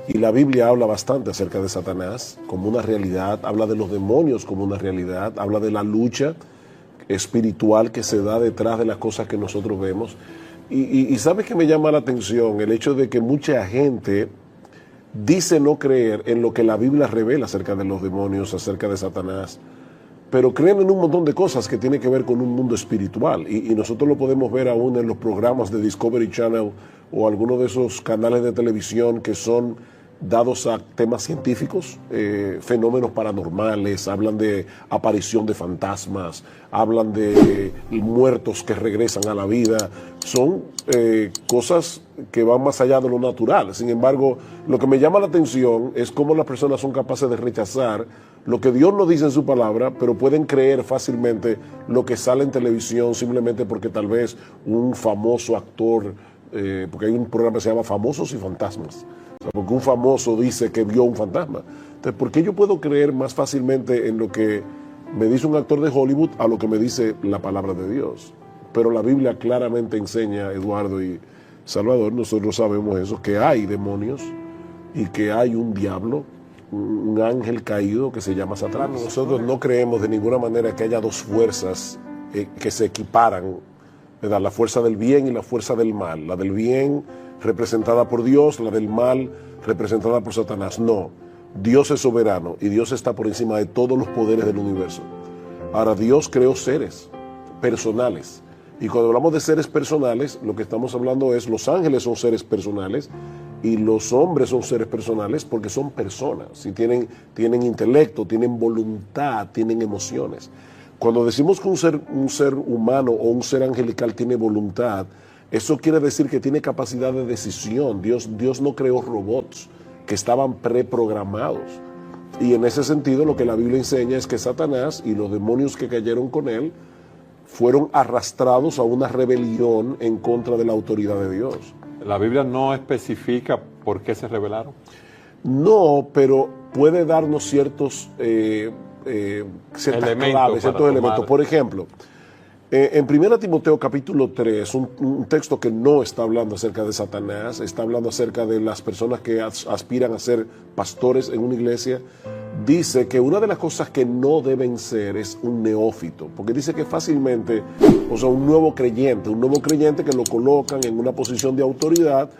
Y la Biblia habla bastante acerca de Satanás como una realidad, habla de los demonios como una realidad, habla de la lucha espiritual que se da detrás de las cosas que nosotros vemos. Y ¿sabes qué me llama la atención? El hecho de que mucha gente dice no creer en lo que la Biblia revela acerca de los demonios, acerca de Satanás, pero creen en un montón de cosas que tienen que ver con un mundo espiritual. Y nosotros lo podemos ver aún en los programas de Discovery Channel o algunos de esos canales de televisión que son dados a temas científicos, fenómenos paranormales, hablan de aparición de fantasmas, hablan de muertos que regresan a la vida. Son cosas que van más allá de lo natural. Sin embargo, lo que me llama la atención es cómo las personas son capaces de rechazar lo que Dios nos dice en su palabra, pero pueden creer fácilmente lo que sale en televisión simplemente porque tal vez un famoso actor, porque hay un programa que se llama Famosos y Fantasmas, o sea, porque un famoso dice que vio un fantasma. Entonces, ¿por qué yo puedo creer más fácilmente en lo que me dice un actor de Hollywood a lo que me dice la palabra de Dios? Pero la Biblia claramente enseña, Eduardo y Salvador, nosotros sabemos eso, que hay demonios y que hay un diablo, un ángel caído que se llama Satanás. Nosotros no creemos de ninguna manera que haya dos fuerzas que se equiparan, ¿verdad? La fuerza del bien y la fuerza del mal. La del bien representada por Dios, la del mal representada por Satanás. No, Dios es soberano y Dios está por encima de todos los poderes del universo. Ahora, Dios creó seres personales. Y cuando hablamos de seres personales, lo que estamos hablando es los ángeles son seres personales y los hombres son seres personales porque son personas y tienen intelecto, tienen voluntad, tienen emociones. Cuando decimos que un ser humano o un ser angelical tiene voluntad, eso quiere decir que tiene capacidad de decisión. Dios no creó robots que estaban preprogramados. Y en ese sentido lo que la Biblia enseña es que Satanás y los demonios que cayeron con él fueron arrastrados a una rebelión en contra de la autoridad de Dios. ¿La Biblia no especifica por qué se rebelaron? No, pero puede darnos ciertas claves, ciertos elementos. Por ejemplo, en 1 Timoteo capítulo 3, un texto que no está hablando acerca de Satanás, está hablando acerca de las personas que aspiran a ser pastores en una iglesia, dice que una de las cosas que no deben ser es un neófito, porque dice que fácilmente, o sea, un nuevo creyente que lo colocan en una posición de autoridad,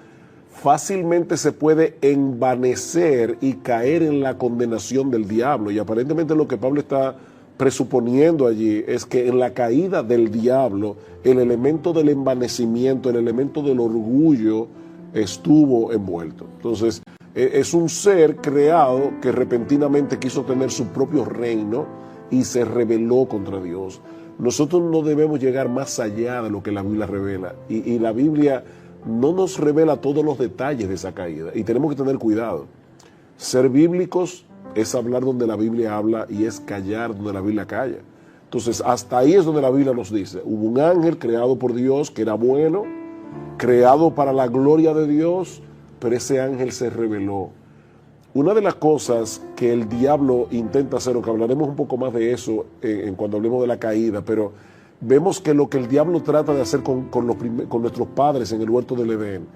fácilmente se puede envanecer y caer en la condenación del diablo. Y aparentemente lo que Pablo está presuponiendo allí es que en la caída del diablo, el elemento del envanecimiento, el elemento del orgullo estuvo envuelto. Entonces, es un ser creado que repentinamente quiso tener su propio reino y se rebeló contra Dios. Nosotros no debemos llegar más allá de lo que la Biblia revela. Y la Biblia no nos revela todos los detalles de esa caída. Y tenemos que tener cuidado. Ser bíblicos es hablar donde la Biblia habla y es callar donde la Biblia calla. Entonces, hasta ahí es donde la Biblia nos dice. Hubo un ángel creado por Dios que era bueno, creado para la gloria de Dios, pero ese ángel se rebeló. Una de las cosas que el diablo intenta hacer, o que hablaremos un poco más de eso cuando hablemos de la caída, pero vemos que lo que el diablo trata de hacer con nuestros padres en el huerto del Edén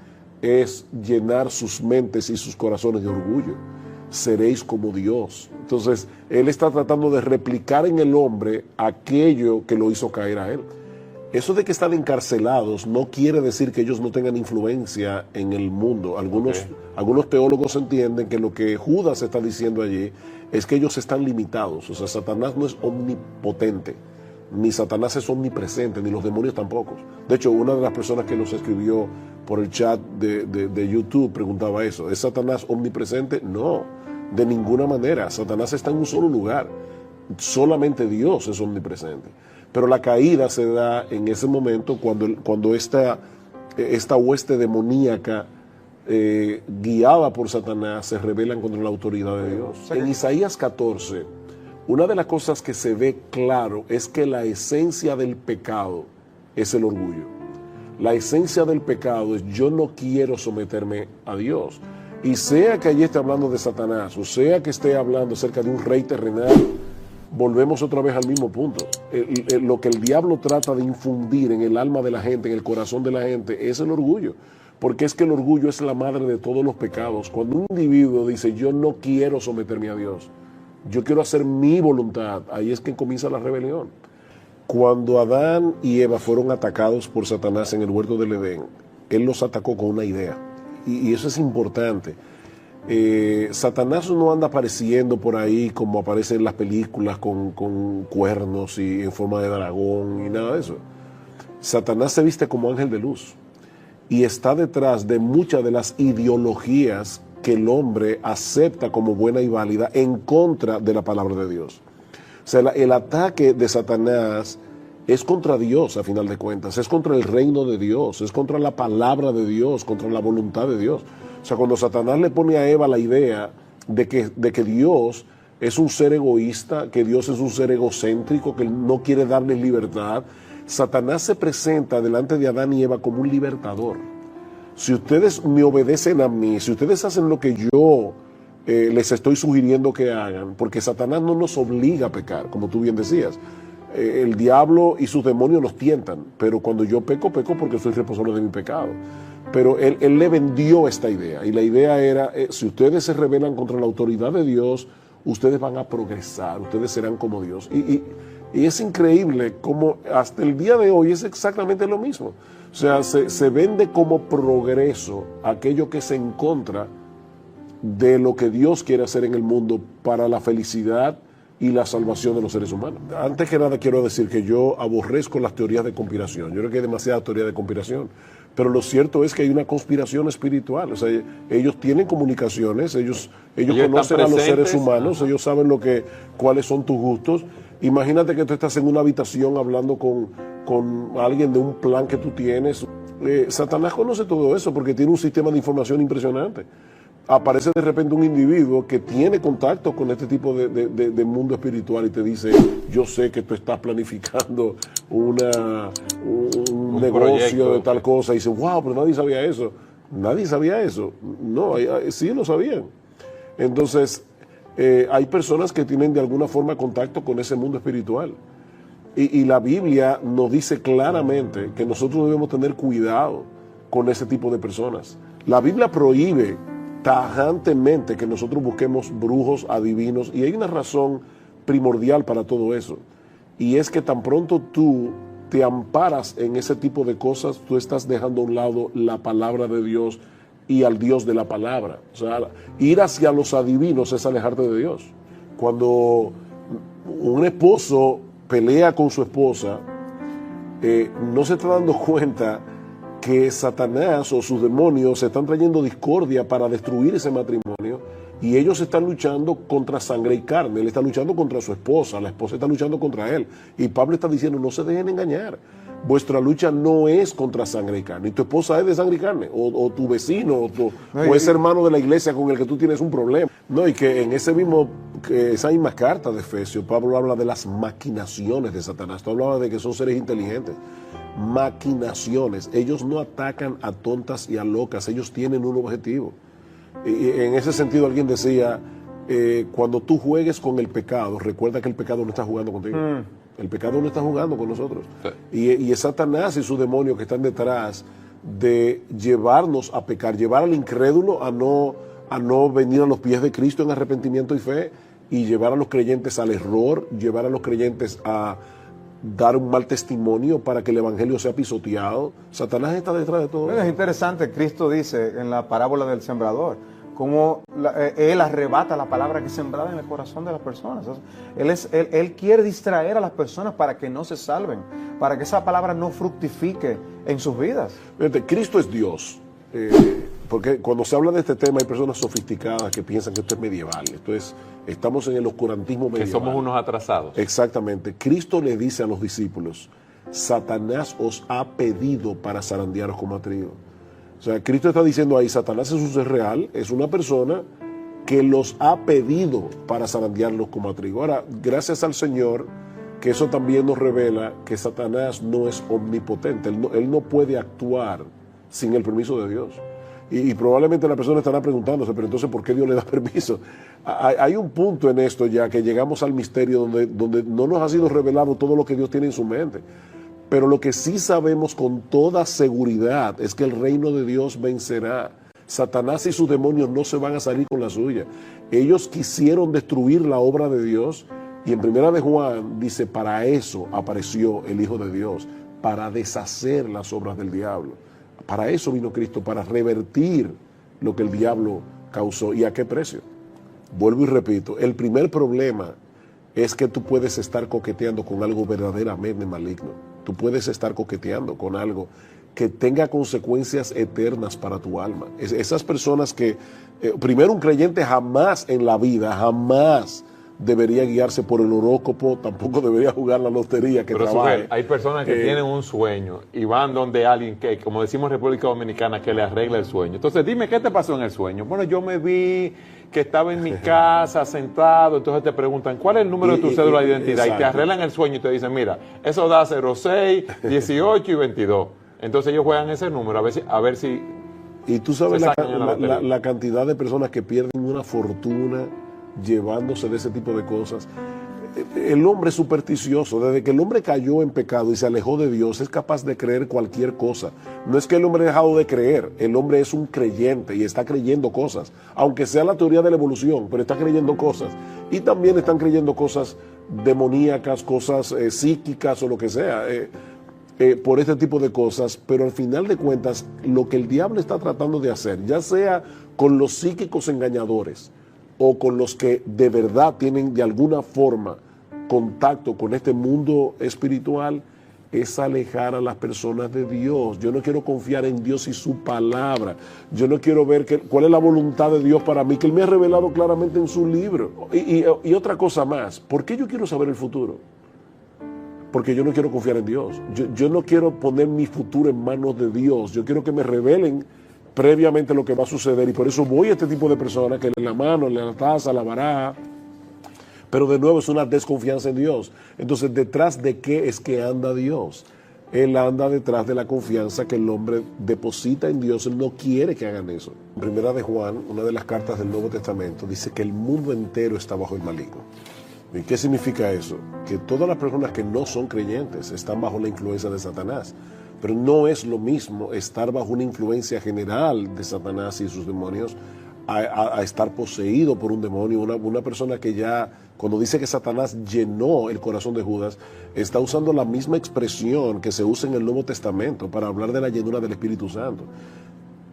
es llenar sus mentes y sus corazones de orgullo. Seréis como Dios. Entonces, él está tratando de replicar en el hombre aquello que lo hizo caer a él. Eso de que están encarcelados no quiere decir que ellos no tengan influencia en el mundo. Algunos teólogos entienden que lo que Judas está diciendo allí es que ellos están limitados. O sea, Satanás no es omnipotente, ni Satanás es omnipresente, ni los demonios tampoco. De hecho, una de las personas que nos escribió por el chat de YouTube preguntaba eso. ¿Es Satanás omnipresente? No, de ninguna manera. Satanás está en un solo lugar. Solamente Dios es omnipresente. Pero la caída se da en ese momento cuando esta hueste demoníaca guiada por Satanás se rebelan contra la autoridad de Dios. En Isaías 14, una de las cosas que se ve claro es que la esencia del pecado es el orgullo. La esencia del pecado es yo no quiero someterme a Dios. Y sea que allí esté hablando de Satanás, o sea que esté hablando acerca de un rey terrenal, volvemos otra vez al mismo punto. Lo que el diablo trata de infundir en el alma de la gente, en el corazón de la gente, es el orgullo. porque es que el orgullo es la madre de todos los pecados. Cuando un individuo dice, yo no quiero someterme a Dios, yo quiero hacer mi voluntad, ahí es que comienza la rebelión. Cuando Adán y Eva fueron atacados por Satanás en el huerto del Edén, él los atacó con una idea, y eso es importante. Satanás no anda apareciendo por ahí como aparece en las películas con cuernos y en forma de dragón y nada de eso. Satanás se viste como ángel de luz y está detrás de muchas de las ideologías que el hombre acepta como buena y válida en contra de la palabra de Dios. O sea, el ataque de Satanás es contra Dios, a final de cuentas, es contra el reino de Dios, es contra la palabra de Dios, contra la voluntad de Dios. O sea, cuando Satanás le pone a Eva la idea de que Dios es un ser egoísta, que Dios es un ser egocéntrico, que no quiere darles libertad, Satanás se presenta delante de Adán y Eva como un libertador. Si ustedes me obedecen a mí, si ustedes hacen lo que yo les estoy sugiriendo que hagan, porque Satanás no nos obliga a pecar, como tú bien decías. El diablo y sus demonios nos tientan, pero cuando yo peco, peco porque soy responsable de mi pecado. Pero él le vendió esta idea, y la idea era, si ustedes se rebelan contra la autoridad de Dios, ustedes van a progresar, ustedes serán como Dios. Y es increíble cómo hasta el día de hoy es exactamente lo mismo. O sea, se vende como progreso aquello que es en contra de lo que Dios quiere hacer en el mundo para la felicidad y la salvación de los seres humanos. Antes que nada quiero decir que yo aborrezco las teorías de conspiración. Yo creo que hay demasiada teoría de conspiración. Pero lo cierto es que hay una conspiración espiritual. O sea, ellos tienen comunicaciones, ellos conocen a los seres humanos, ellos saben cuáles son tus gustos. Imagínate que tú estás en una habitación hablando con alguien de un plan que tú tienes. Satanás conoce todo eso porque tiene un sistema de información impresionante. Aparece de repente un individuo que tiene contacto con este tipo de mundo espiritual y te dice, yo sé que tú estás planificando un negocio proyecto de tal cosa, y dice, wow, pero nadie sabía eso. Nadie sabía eso. No, sí lo sabían. Entonces, hay personas que tienen de alguna forma contacto con ese mundo espiritual. Y la Biblia nos dice claramente que nosotros debemos tener cuidado con ese tipo de personas. La Biblia prohíbe tajantemente que nosotros busquemos brujos, adivinos, y hay una razón primordial para todo eso, y es que tan pronto tú te amparas en ese tipo de cosas, tú estás dejando a un lado la palabra de Dios y al Dios de la palabra. O sea, ir hacia los adivinos es alejarte de Dios. Cuando un esposo pelea con su esposa, no se está dando cuenta que Satanás o sus demonios están trayendo discordia para destruir ese matrimonio, y ellos están luchando contra sangre y carne. Él está luchando contra su esposa, la esposa está luchando contra él, y Pablo está diciendo, no se dejen engañar, vuestra lucha no es contra sangre y carne, y tu esposa es de sangre y carne, o tu vecino, o ese hermano de la iglesia con el que tú tienes un problema. No, y que en esa misma carta de Efesios, Pablo habla de las maquinaciones de Satanás. Tú hablabas de que son seres inteligentes. Maquinaciones. Ellos no atacan a tontas y a locas, ellos tienen un objetivo. Y en ese sentido alguien decía, cuando tú juegues con el pecado, recuerda que el pecado no está jugando contigo. El pecado no está jugando con nosotros. Sí. Y es Satanás y sus demonios que están detrás de llevarnos a pecar, llevar al incrédulo a no venir a los pies de Cristo en arrepentimiento y fe, y llevar a los creyentes al error, llevar a los creyentes a dar un mal testimonio para que el evangelio sea pisoteado. Satanás está detrás de todo. Bueno, es interesante, Cristo dice en la parábola del sembrador, cómo él arrebata la palabra que es sembrada en el corazón de las personas. Él quiere distraer a las personas para que no se salven, para que esa palabra no fructifique en sus vidas. Fíjate, Cristo es Dios. Porque cuando se habla de este tema hay personas sofisticadas que piensan que esto es medieval. Estamos en el oscurantismo medieval. Que somos unos atrasados. Exactamente. Cristo le dice a los discípulos, Satanás os ha pedido para zarandearos como a trigo. O sea, Cristo está diciendo ahí, Satanás es un ser real, es una persona que los ha pedido para zarandearlos como a trigo. Ahora, gracias al Señor, que eso también nos revela que Satanás no es omnipotente. Él no puede actuar sin el permiso de Dios. Y probablemente la persona estará preguntándose, pero entonces, ¿por qué Dios le da permiso? Hay un punto en esto ya que llegamos al misterio donde no nos ha sido revelado todo lo que Dios tiene en su mente. Pero lo que sí sabemos con toda seguridad es que el reino de Dios vencerá. Satanás y sus demonios no se van a salir con la suya. Ellos quisieron destruir la obra de Dios, y en Primera de Juan dice, para eso apareció el Hijo de Dios, para deshacer las obras del diablo. Para eso vino Cristo, para revertir lo que el diablo causó. ¿Y a qué precio? Vuelvo y repito, el primer problema es que tú puedes estar coqueteando con algo verdaderamente maligno. Tú puedes estar coqueteando con algo que tenga consecuencias eternas para tu alma. Esas personas que, primero, un creyente jamás en la vida, jamás debería guiarse por el horóscopo, tampoco debería jugar la lotería que Pero trabaje. hay personas que tienen un sueño y van donde alguien que, como decimos en República Dominicana, que le arregla el sueño. Entonces, dime, ¿qué te pasó en el sueño? Bueno, yo me vi que estaba en mi casa sentado, entonces te preguntan, ¿cuál es el número de tu cédula de identidad? Exacto. Y te arreglan el sueño y te dicen, mira, eso da 06, 18 y 22. Entonces ellos juegan ese número a ver si Y tú sabes se sacan en la lotería. la cantidad de personas que pierden una fortuna llevándose de ese tipo de cosas. El hombre es supersticioso. Desde que el hombre cayó en pecado y se alejó de Dios, es capaz de creer cualquier cosa. No es que el hombre haya dejado de creer, el hombre es un creyente y está creyendo cosas, aunque sea la teoría de la evolución, pero está creyendo cosas. Y también están creyendo cosas demoníacas, cosas psíquicas o lo que sea, por este tipo de cosas. Pero al final de cuentas, lo que el diablo está tratando de hacer, ya sea con los psíquicos engañadores o con los que de verdad tienen de alguna forma contacto con este mundo espiritual, es alejar a las personas de Dios. Yo no quiero confiar en Dios y su palabra. Yo no quiero ver cuál es la voluntad de Dios para mí, que Él me ha revelado claramente en su libro. Y otra cosa más, ¿por qué yo quiero saber el futuro? Porque yo no quiero confiar en Dios. Yo no quiero poner mi futuro en manos de Dios. Yo quiero que me revelen previamente lo que va a suceder, y por eso voy a este tipo de personas que leen la mano, leen la taza, la baraja. Pero de nuevo es una desconfianza en Dios. Entonces, ¿detrás de qué es que anda Dios? Él anda detrás de la confianza que el hombre deposita en Dios. Él no quiere que hagan eso. En Primera de Juan, una de las cartas del Nuevo Testamento, dice que el mundo entero está bajo el maligno. ¿Y qué significa eso? Que todas las personas que no son creyentes están bajo la influencia de Satanás. Pero no es lo mismo estar bajo una influencia general de Satanás y sus demonios a estar poseído por un demonio. Una persona que ya, cuando dice que Satanás llenó el corazón de Judas, está usando la misma expresión que se usa en el Nuevo Testamento para hablar de la llenura del Espíritu Santo.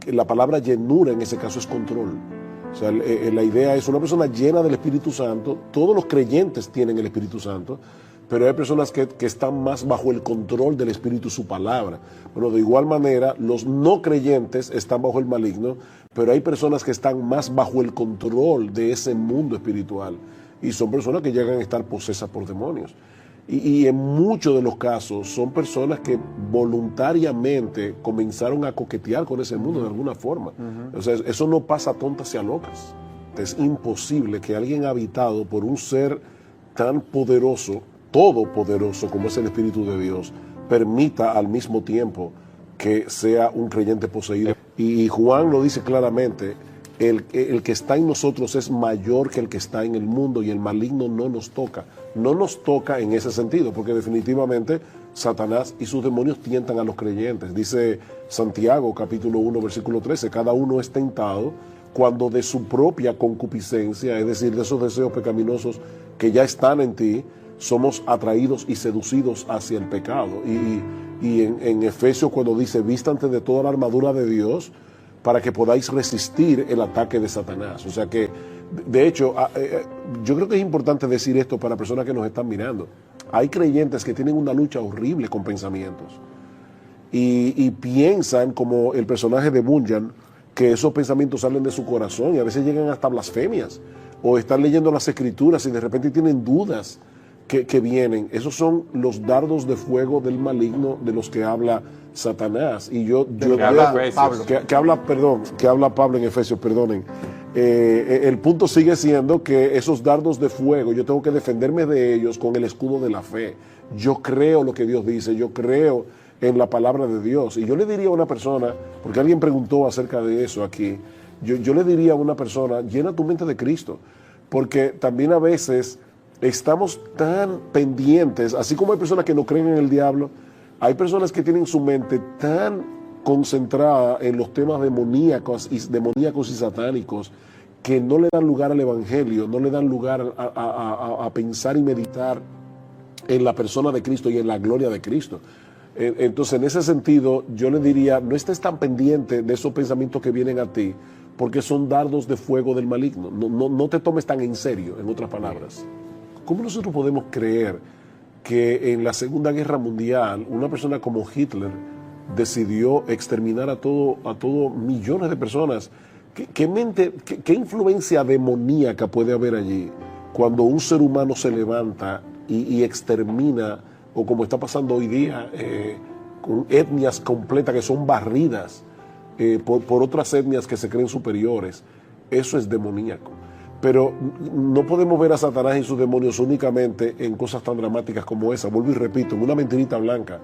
La palabra llenura en ese caso es control. O sea, la idea es una persona llena del Espíritu Santo. Todos los creyentes tienen el Espíritu Santo, pero hay personas que están más bajo el control del Espíritu y su palabra. Bueno, de igual manera, los no creyentes están bajo el maligno, pero hay personas que están más bajo el control de ese mundo espiritual. Y son personas que llegan a estar posesas por demonios. Y en muchos de los casos son personas que voluntariamente comenzaron a coquetear con ese mundo de alguna forma. O sea, eso no pasa a tontas y a locas. Es imposible que alguien habitado por un ser tan poderoso, todopoderoso como es el Espíritu de Dios, permita al mismo tiempo que sea un creyente poseído. Y Juan lo dice claramente, el que está en nosotros es mayor que el que está en el mundo, y el maligno no nos toca. No nos toca en ese sentido, porque definitivamente Satanás y sus demonios tientan a los creyentes. Dice Santiago capítulo 1 versículo 13, cada uno es tentado cuando de su propia concupiscencia, es decir, de esos deseos pecaminosos que ya están en ti, somos atraídos y seducidos hacia el pecado. Y en Efesios, cuando dice, vístanse de toda la armadura de Dios para que podáis resistir el ataque de Satanás. O sea que, de hecho, yo creo que es importante decir esto para personas que nos están mirando. Hay creyentes que tienen una lucha horrible con pensamientos y piensan, como el personaje de Bunyan, que esos pensamientos salen de su corazón, y a veces llegan hasta blasfemias, o están leyendo las escrituras y de repente tienen dudas que vienen. Esos son los dardos de fuego del maligno de los que habla Satanás. Y que habla Pablo en Efesios, perdonen. El punto sigue siendo que esos dardos de fuego, yo tengo que defenderme de ellos con el escudo de la fe. Yo creo lo que Dios dice, yo creo en la palabra de Dios. Y yo le diría a una persona, porque alguien preguntó acerca de eso aquí, yo le diría a una persona, llena tu mente de Cristo, porque también a veces estamos tan pendientes, así como hay personas que no creen en el diablo, Hay personas que tienen su mente tan concentrada en los temas demoníacos y satánicos que no le dan lugar al evangelio, no le dan lugar a pensar y meditar en la persona de Cristo y en la gloria de Cristo. Entonces, en ese sentido, yo le diría, no estés tan pendiente de esos pensamientos que vienen a ti, porque son dardos de fuego del maligno. No te tomes tan en serio, en otras palabras. ¿Cómo nosotros podemos creer que en la Segunda Guerra Mundial una persona como Hitler decidió exterminar a todo millones de personas? ¿Qué influencia demoníaca puede haber allí cuando un ser humano se levanta y extermina, o como está pasando hoy día, con etnias completas que son barridas por otras etnias que se creen superiores? Eso es demoníaco. Pero no podemos ver a Satanás y sus demonios únicamente en cosas tan dramáticas como esa. Vuelvo y repito, en una mentirita blanca.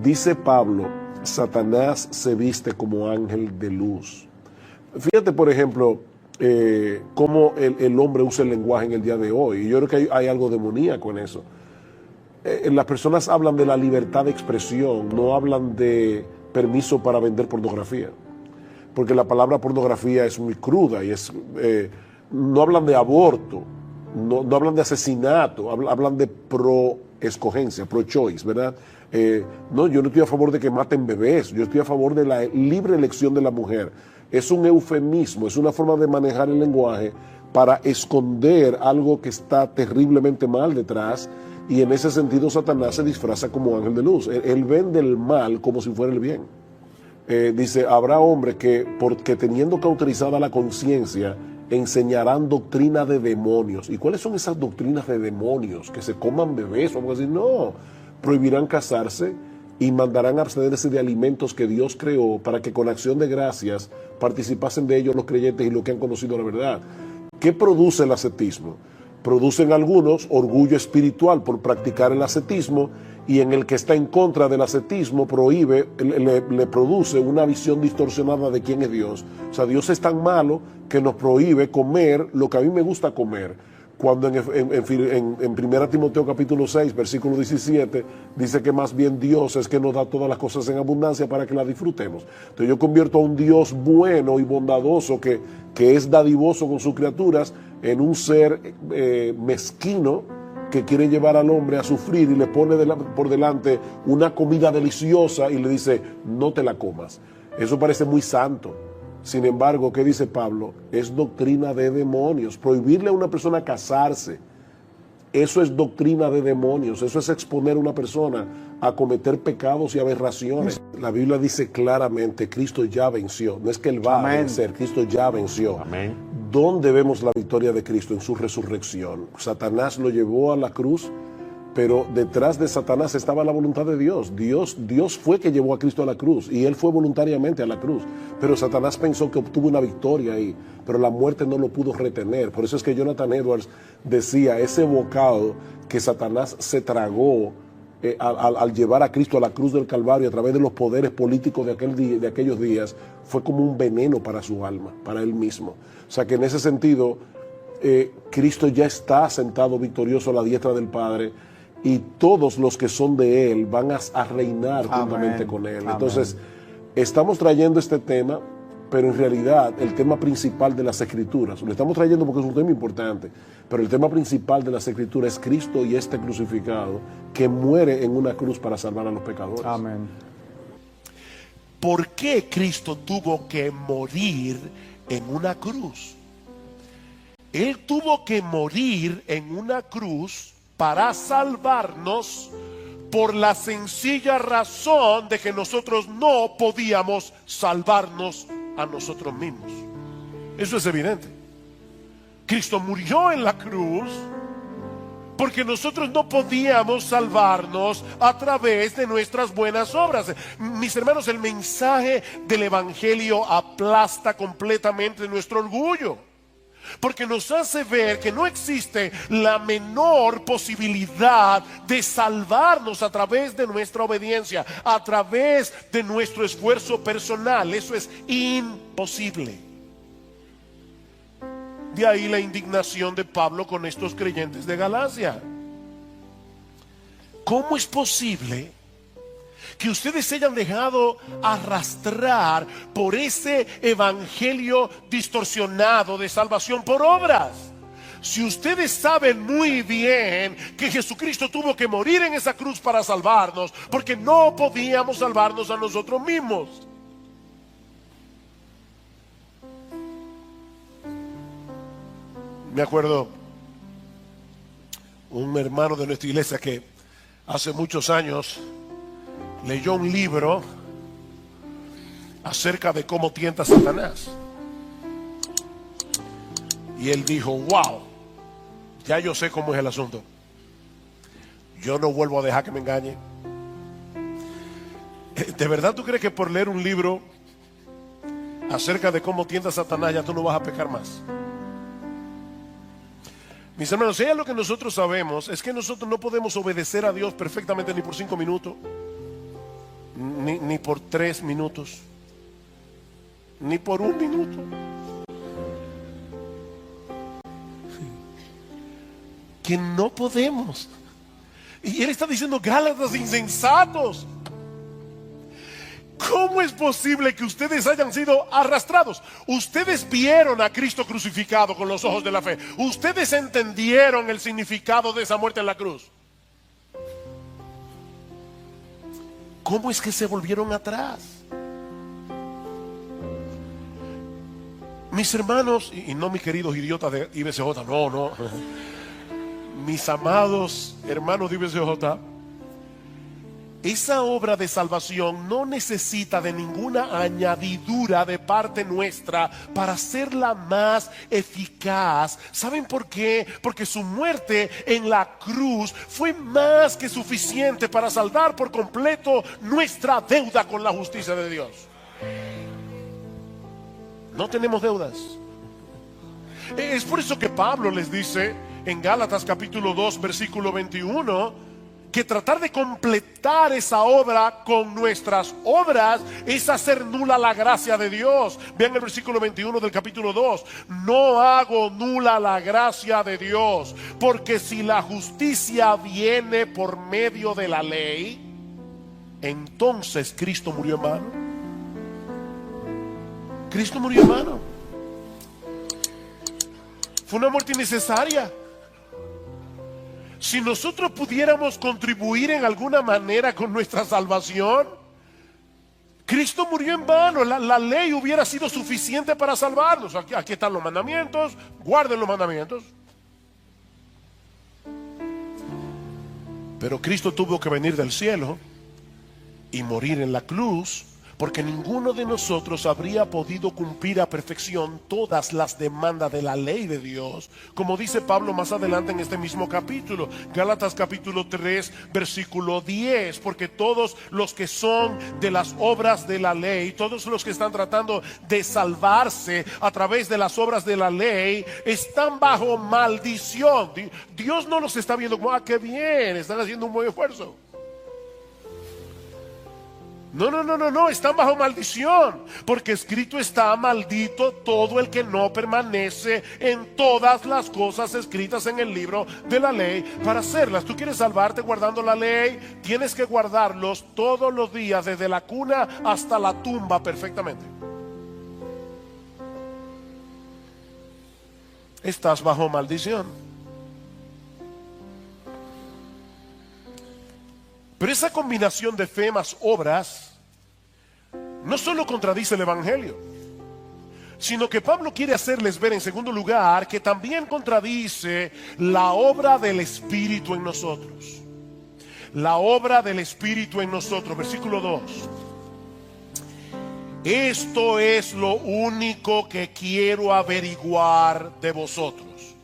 Dice Pablo, Satanás se viste como ángel de luz. Fíjate, por ejemplo, cómo el hombre usa el lenguaje en el día de hoy. Y yo creo que hay algo demoníaco en eso. Las personas hablan de la libertad de expresión, no hablan de permiso para vender pornografía. Porque la palabra pornografía es muy cruda y no hablan de aborto, no hablan de asesinato, hablan de pro-escogencia, pro-choice, ¿verdad? No, yo no estoy a favor de que maten bebés, yo estoy a favor de la libre elección de la mujer. Es un eufemismo, es una forma de manejar el lenguaje para esconder algo que está terriblemente mal detrás, y en ese sentido Satanás se disfraza como ángel de luz. Él vende el mal como si fuera el bien. Dice, habrá hombres que, porque teniendo cauterizada la conciencia, enseñarán doctrina de demonios. ¿Y cuáles son esas doctrinas de demonios? Que se coman bebés o algo así. No, prohibirán casarse y mandarán abstenerse de alimentos que Dios creó para que con acción de gracias participasen de ellos los creyentes y los que han conocido la verdad. ¿Qué produce el ascetismo? Producen algunos orgullo espiritual por practicar el ascetismo, y en el que está en contra del ascetismo le produce una visión distorsionada de quién es Dios. O sea, Dios es tan malo que nos prohíbe comer lo que a mí me gusta comer. Cuando en 1 Timoteo capítulo 6, versículo 17, dice que más bien Dios es que nos da todas las cosas en abundancia para que las disfrutemos. Entonces yo convierto a un Dios bueno y bondadoso que es dadivoso con sus criaturas en un ser mezquino que quiere llevar al hombre a sufrir, y le pone por delante una comida deliciosa y le dice, no te la comas. Eso parece muy santo. Sin embargo, ¿qué dice Pablo? Es doctrina de demonios. Prohibirle a una persona casarse, eso es doctrina de demonios. Eso es exponer a una persona a cometer pecados y aberraciones. La Biblia dice claramente, Cristo ya venció. No es que Él va a vencer, Cristo ya venció. Amén. ¿Dónde vemos la victoria de Cristo? En su resurrección. Satanás lo llevó a la cruz, pero detrás de Satanás estaba la voluntad de Dios. Dios fue que llevó a Cristo a la cruz, y Él fue voluntariamente a la cruz. Pero Satanás pensó que obtuvo una victoria ahí, pero la muerte no lo pudo retener. Por eso es que Jonathan Edwards decía, ese bocado que Satanás se tragó al llevar a Cristo a la cruz del Calvario a través de los poderes políticos de aquellos días, fue como un veneno para su alma, para él mismo. O sea que en ese sentido, Cristo ya está sentado victorioso a la diestra del Padre, y todos los que son de Él van a reinar juntamente con Él. Entonces, estamos trayendo este tema, pero en realidad el tema principal de las Escrituras, lo estamos trayendo porque es un tema importante, pero el tema principal de las Escrituras es Cristo y este crucificado, que muere en una cruz para salvar a los pecadores. Amén. ¿Por qué Cristo tuvo que morir en una cruz? Él tuvo que morir en una cruz para salvarnos, por la sencilla razón de que nosotros no podíamos salvarnos a nosotros mismos. Eso es evidente. Cristo murió en la cruz porque nosotros no podíamos salvarnos a través de nuestras buenas obras. Mis hermanos, el mensaje del Evangelio aplasta completamente nuestro orgullo, porque nos hace ver que no existe la menor posibilidad de salvarnos a través de nuestra obediencia, a través de nuestro esfuerzo personal. Eso es imposible. De ahí la indignación de Pablo con estos creyentes de Galacia. ¿Cómo es posible que ustedes se hayan dejado arrastrar por ese evangelio distorsionado de salvación por obras. Si ustedes saben muy bien que Jesucristo tuvo que morir en esa cruz para salvarnos, porque no podíamos salvarnos a nosotros mismos. Me acuerdo un hermano de nuestra iglesia que hace muchos años leyó un libro acerca de cómo tienta a Satanás. Y él dijo, wow, ya yo sé cómo es el asunto. Yo no vuelvo a dejar que me engañe. ¿De verdad tú crees que por leer un libro acerca de cómo tienta a Satanás ya tú no vas a pecar más? Mis hermanos, si hay algo que nosotros sabemos es que nosotros no podemos obedecer a Dios perfectamente ni por 5 minutos, ni por 3 minutos, ni por 1 minuto. Que no podemos. Y él está diciendo, Gálatas insensatos, ¿cómo es posible que ustedes hayan sido arrastrados? Ustedes vieron a Cristo crucificado con los ojos de la fe. Ustedes entendieron el significado de esa muerte en la cruz. ¿Cómo es que se volvieron atrás? Mis hermanos, y no mis queridos idiotas de IBCJ, no. Mis amados hermanos de IBCJ, esa obra de salvación no necesita de ninguna añadidura de parte nuestra para hacerla más eficaz. ¿Saben por qué? Porque su muerte en la cruz fue más que suficiente para saldar por completo nuestra deuda con la justicia de Dios. No tenemos deudas. Es por eso que Pablo les dice en Gálatas capítulo 2 versículo 21 que tratar de completar esa obra con nuestras obras es hacer nula la gracia de Dios. Vean el versículo 21 del capítulo 2. No hago nula la gracia de Dios, porque si la justicia viene por medio de la ley, entonces Cristo murió en vano. Cristo murió en vano. Fue una muerte innecesaria. Si nosotros pudiéramos contribuir en alguna manera con nuestra salvación, Cristo murió en vano. La ley hubiera sido suficiente para salvarnos. Aquí están los mandamientos, guarden los mandamientos. Pero Cristo tuvo que venir del cielo y morir en la cruz, porque ninguno de nosotros habría podido cumplir a perfección todas las demandas de la ley de Dios, como dice Pablo más adelante en este mismo capítulo, Gálatas capítulo 3 versículo 10, porque todos los que son de las obras de la ley, todos los que están tratando de salvarse a través de las obras de la ley, están bajo maldición. Dios no los está viendo como, qué bien, están haciendo un buen esfuerzo. No, están bajo maldición, porque escrito está: maldito todo el que no permanece en todas las cosas escritas en el libro de la ley para hacerlas. Tú quieres salvarte guardando la ley, tienes que guardarlos todos los días, desde la cuna hasta la tumba, perfectamente. Estás bajo maldición. Pero esa combinación de fe más obras no solo contradice el evangelio, sino que Pablo quiere hacerles ver, en segundo lugar, que también contradice la obra del Espíritu en nosotros. La obra del Espíritu en nosotros, versículo 2. Esto es lo único que quiero averiguar de vosotros.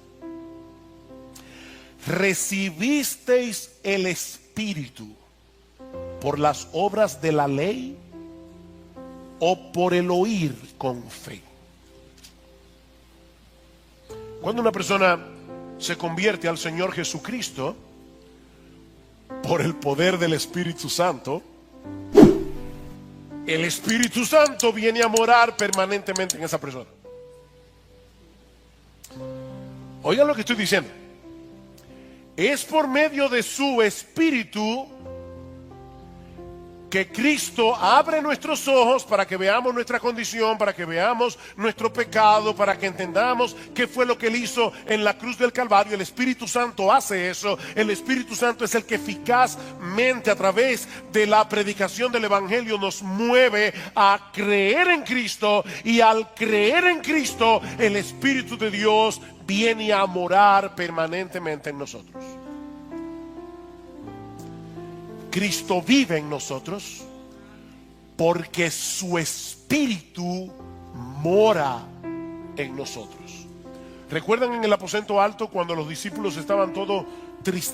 ¿Recibisteis el Espíritu por las obras de la ley o por el oír con fe? Cuando una persona se convierte al Señor Jesucristo por el poder del Espíritu Santo, el Espíritu Santo viene a morar permanentemente en esa persona. Oigan lo que estoy diciendo. Es por medio de su Espíritu que Cristo abre nuestros ojos para que veamos nuestra condición, para que veamos nuestro pecado, para que entendamos qué fue lo que Él hizo en la cruz del Calvario. El Espíritu Santo hace eso. El Espíritu Santo es el que eficazmente a través de la predicación del Evangelio nos mueve a creer en Cristo, y al creer en Cristo el Espíritu de Dios viene a morar permanentemente en nosotros. Cristo vive en nosotros porque su Espíritu mora en nosotros. ¿Recuerdan en el aposento alto cuando los discípulos estaban todos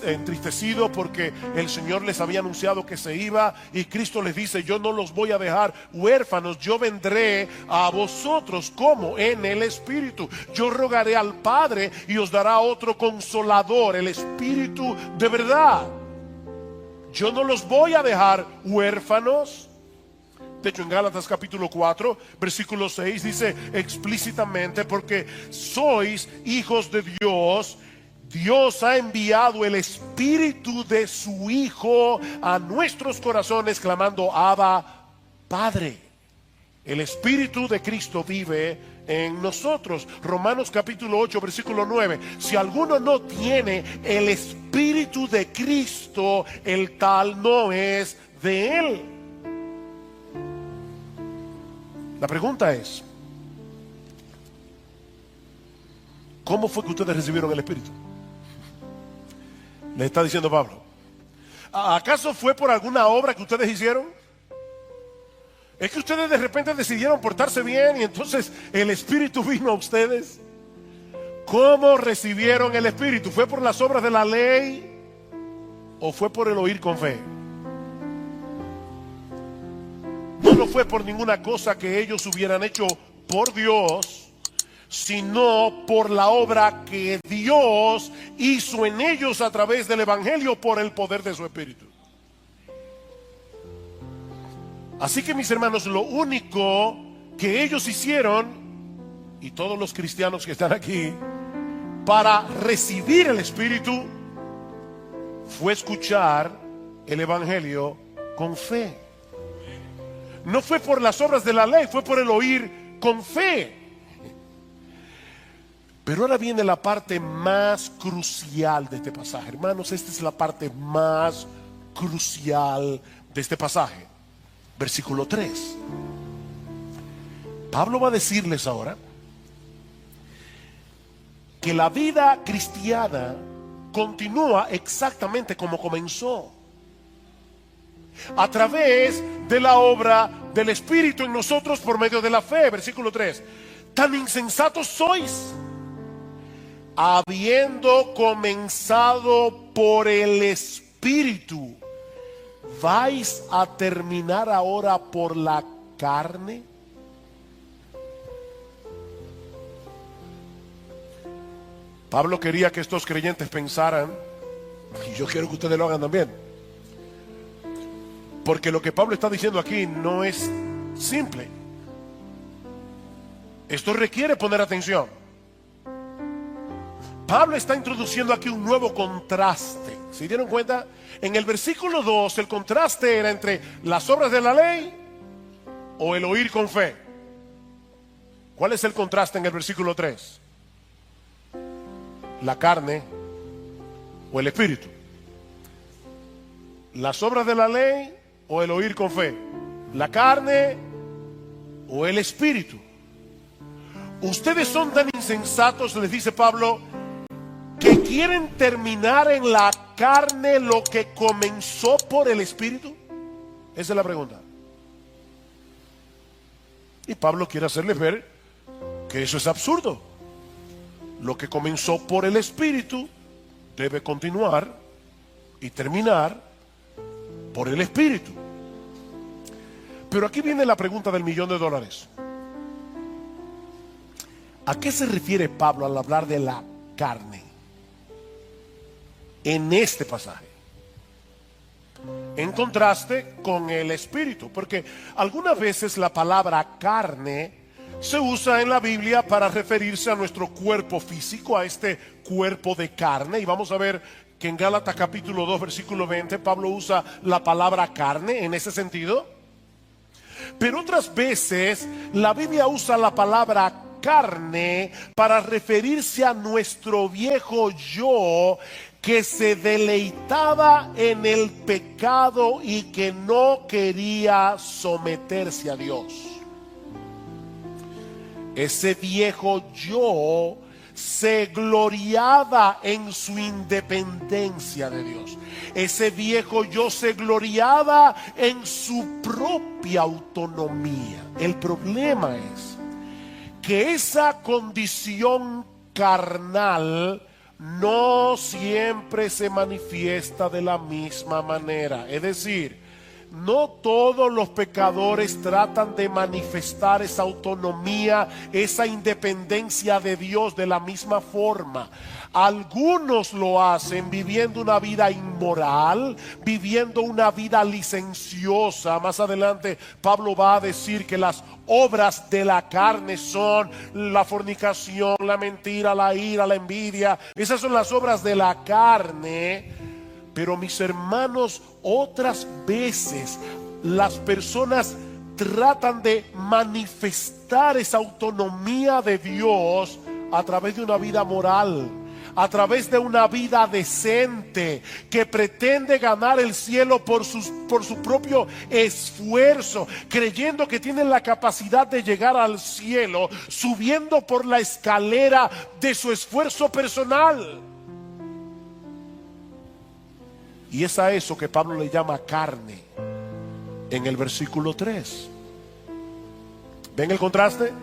entristecidos porque el Señor les había anunciado que se iba, y Cristo les dice: yo no los voy a dejar huérfanos, yo vendré a vosotros como en el Espíritu, yo rogaré al Padre y os dará otro consolador, el Espíritu de verdad. Yo no los voy a dejar huérfanos. De hecho, en Gálatas capítulo 4, versículo 6 dice explícitamente: porque sois hijos de Dios, Dios ha enviado el Espíritu de su Hijo a nuestros corazones, clamando: Abba, Padre. El Espíritu de Cristo vive en nosotros. Romanos capítulo 8, versículo 9: si alguno no tiene el Espíritu de Cristo, el tal no es de Él. La pregunta es: ¿cómo fue que ustedes recibieron el Espíritu? Le está diciendo Pablo. ¿Acaso fue por alguna obra que ustedes hicieron? ¿Es que ustedes de repente decidieron portarse bien y entonces el Espíritu vino a ustedes? ¿Cómo recibieron el Espíritu? ¿Fue por las obras de la ley o fue por el oír con fe? No fue por ninguna cosa que ellos hubieran hecho por Dios, sino por la obra que Dios hizo en ellos a través del Evangelio por el poder de su Espíritu. Así que, mis hermanos, lo único que ellos hicieron, y todos los cristianos que están aquí, para recibir el Espíritu, fue escuchar el Evangelio con fe. No fue por las obras de la ley, fue por el oír con fe. Pero ahora viene la parte más crucial de este pasaje. Hermanos, esta es la parte más crucial de este pasaje. Versículo 3. Pablo va a decirles ahora que la vida cristiana continúa exactamente como comenzó, a través de la obra del Espíritu en nosotros por medio de la fe. Versículo 3. Tan insensatos sois, habiendo comenzado por el Espíritu, ¿vais a terminar ahora por la carne? Pablo quería que estos creyentes pensaran, y yo quiero que ustedes lo hagan también, porque lo que Pablo está diciendo aquí no es simple. Esto requiere poner atención. Pablo está introduciendo aquí un nuevo contraste. ¿Se dieron cuenta? En el versículo 2 el contraste era entre las obras de la ley o el oír con fe. ¿Cuál es el contraste en el versículo 3? La carne o el espíritu. Las obras de la ley o el oír con fe. La carne o el espíritu. Ustedes son tan insensatos, les dice Pablo, que quieren terminar en la carne lo que comenzó por el Espíritu. Esa es la pregunta. Y Pablo quiere hacerles ver que eso es absurdo. Lo que comenzó por el Espíritu debe continuar y terminar por el Espíritu. Pero aquí viene la pregunta del $1.000.000. ¿A qué se refiere Pablo al hablar de la carne en este pasaje, en contraste con el espíritu? Porque algunas veces la palabra carne se usa en la Biblia para referirse a nuestro cuerpo físico, a este cuerpo de carne, y vamos a ver que en Gálatas capítulo 2 versículo 20 Pablo usa la palabra carne en ese sentido. Pero otras veces la Biblia usa la palabra carne para referirse a nuestro viejo yo que se deleitaba en el pecado y que no quería someterse a Dios. Ese viejo yo se gloriaba en su independencia de Dios. Ese viejo yo se gloriaba en su propia autonomía. El problema es que esa condición carnal no siempre se manifiesta de la misma manera. Es decir, no todos los pecadores tratan de manifestar esa autonomía, esa independencia de Dios de la misma forma. Algunos lo hacen viviendo una vida inmoral, viviendo una vida licenciosa. Más adelante Pablo va a decir que las obras de la carne son la fornicación, la mentira, la ira, la envidia. Esas son las obras de la carne. Pero mis hermanos, otras veces las personas tratan de manifestar esa autonomía de Dios a través de una vida moral, a través de una vida decente, que pretende ganar el cielo por su propio esfuerzo, creyendo que tienen la capacidad de llegar al cielo, subiendo por la escalera de su esfuerzo personal. Y es a eso que Pablo le llama carne en el versículo 3. ¿Ven el contraste?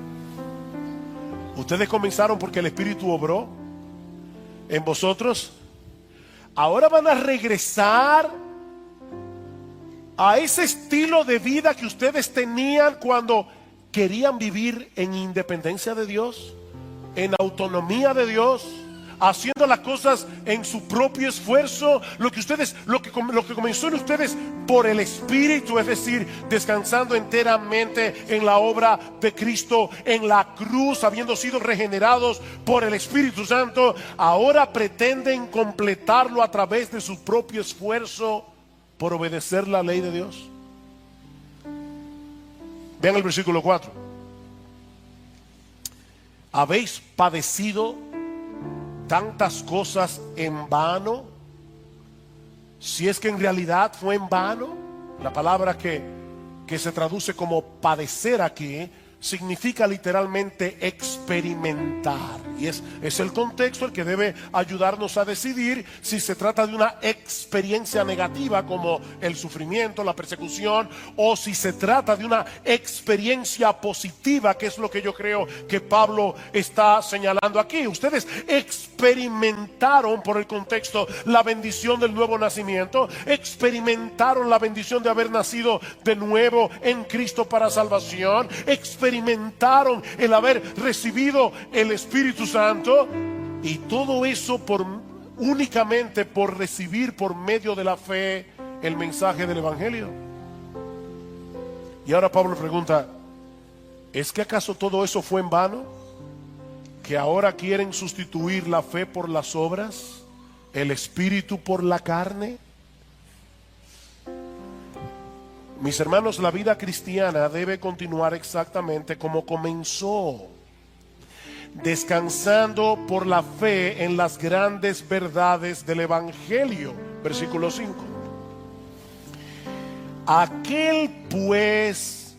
Ustedes comenzaron porque el Espíritu obró en vosotros. Ahora van a regresar a ese estilo de vida que ustedes tenían cuando querían vivir en independencia de Dios, en autonomía de Dios, haciendo las cosas en su propio esfuerzo. Lo que comenzó en ustedes por el Espíritu, es decir, descansando enteramente en la obra de Cristo en la cruz, habiendo sido regenerados por el Espíritu Santo, ahora pretenden completarlo a través de su propio esfuerzo por obedecer la ley de Dios. Vean el versículo 4. ¿Habéis padecido tantas cosas en vano? Si es que en realidad fue en vano. La palabra que se traduce como padecer aquí significa literalmente experimentar, y es el contexto el que debe ayudarnos a decidir si se trata de una experiencia negativa como el sufrimiento, la persecución, o si se trata de una experiencia positiva, que es lo que yo creo que Pablo está señalando aquí. Ustedes experimentaron, por el contexto, la bendición del nuevo nacimiento, experimentaron la bendición de haber nacido de nuevo en Cristo para salvación, experimentaron el haber recibido el Espíritu Santo, y todo eso únicamente por recibir por medio de la fe el mensaje del Evangelio. Y ahora Pablo pregunta: ¿es que acaso todo eso fue en vano? ¿Que ahora quieren sustituir la fe por las obras, el Espíritu por la carne? Mis hermanos, la vida cristiana debe continuar exactamente como comenzó, descansando por la fe en las grandes verdades del Evangelio. Versículo 5. Aquel pues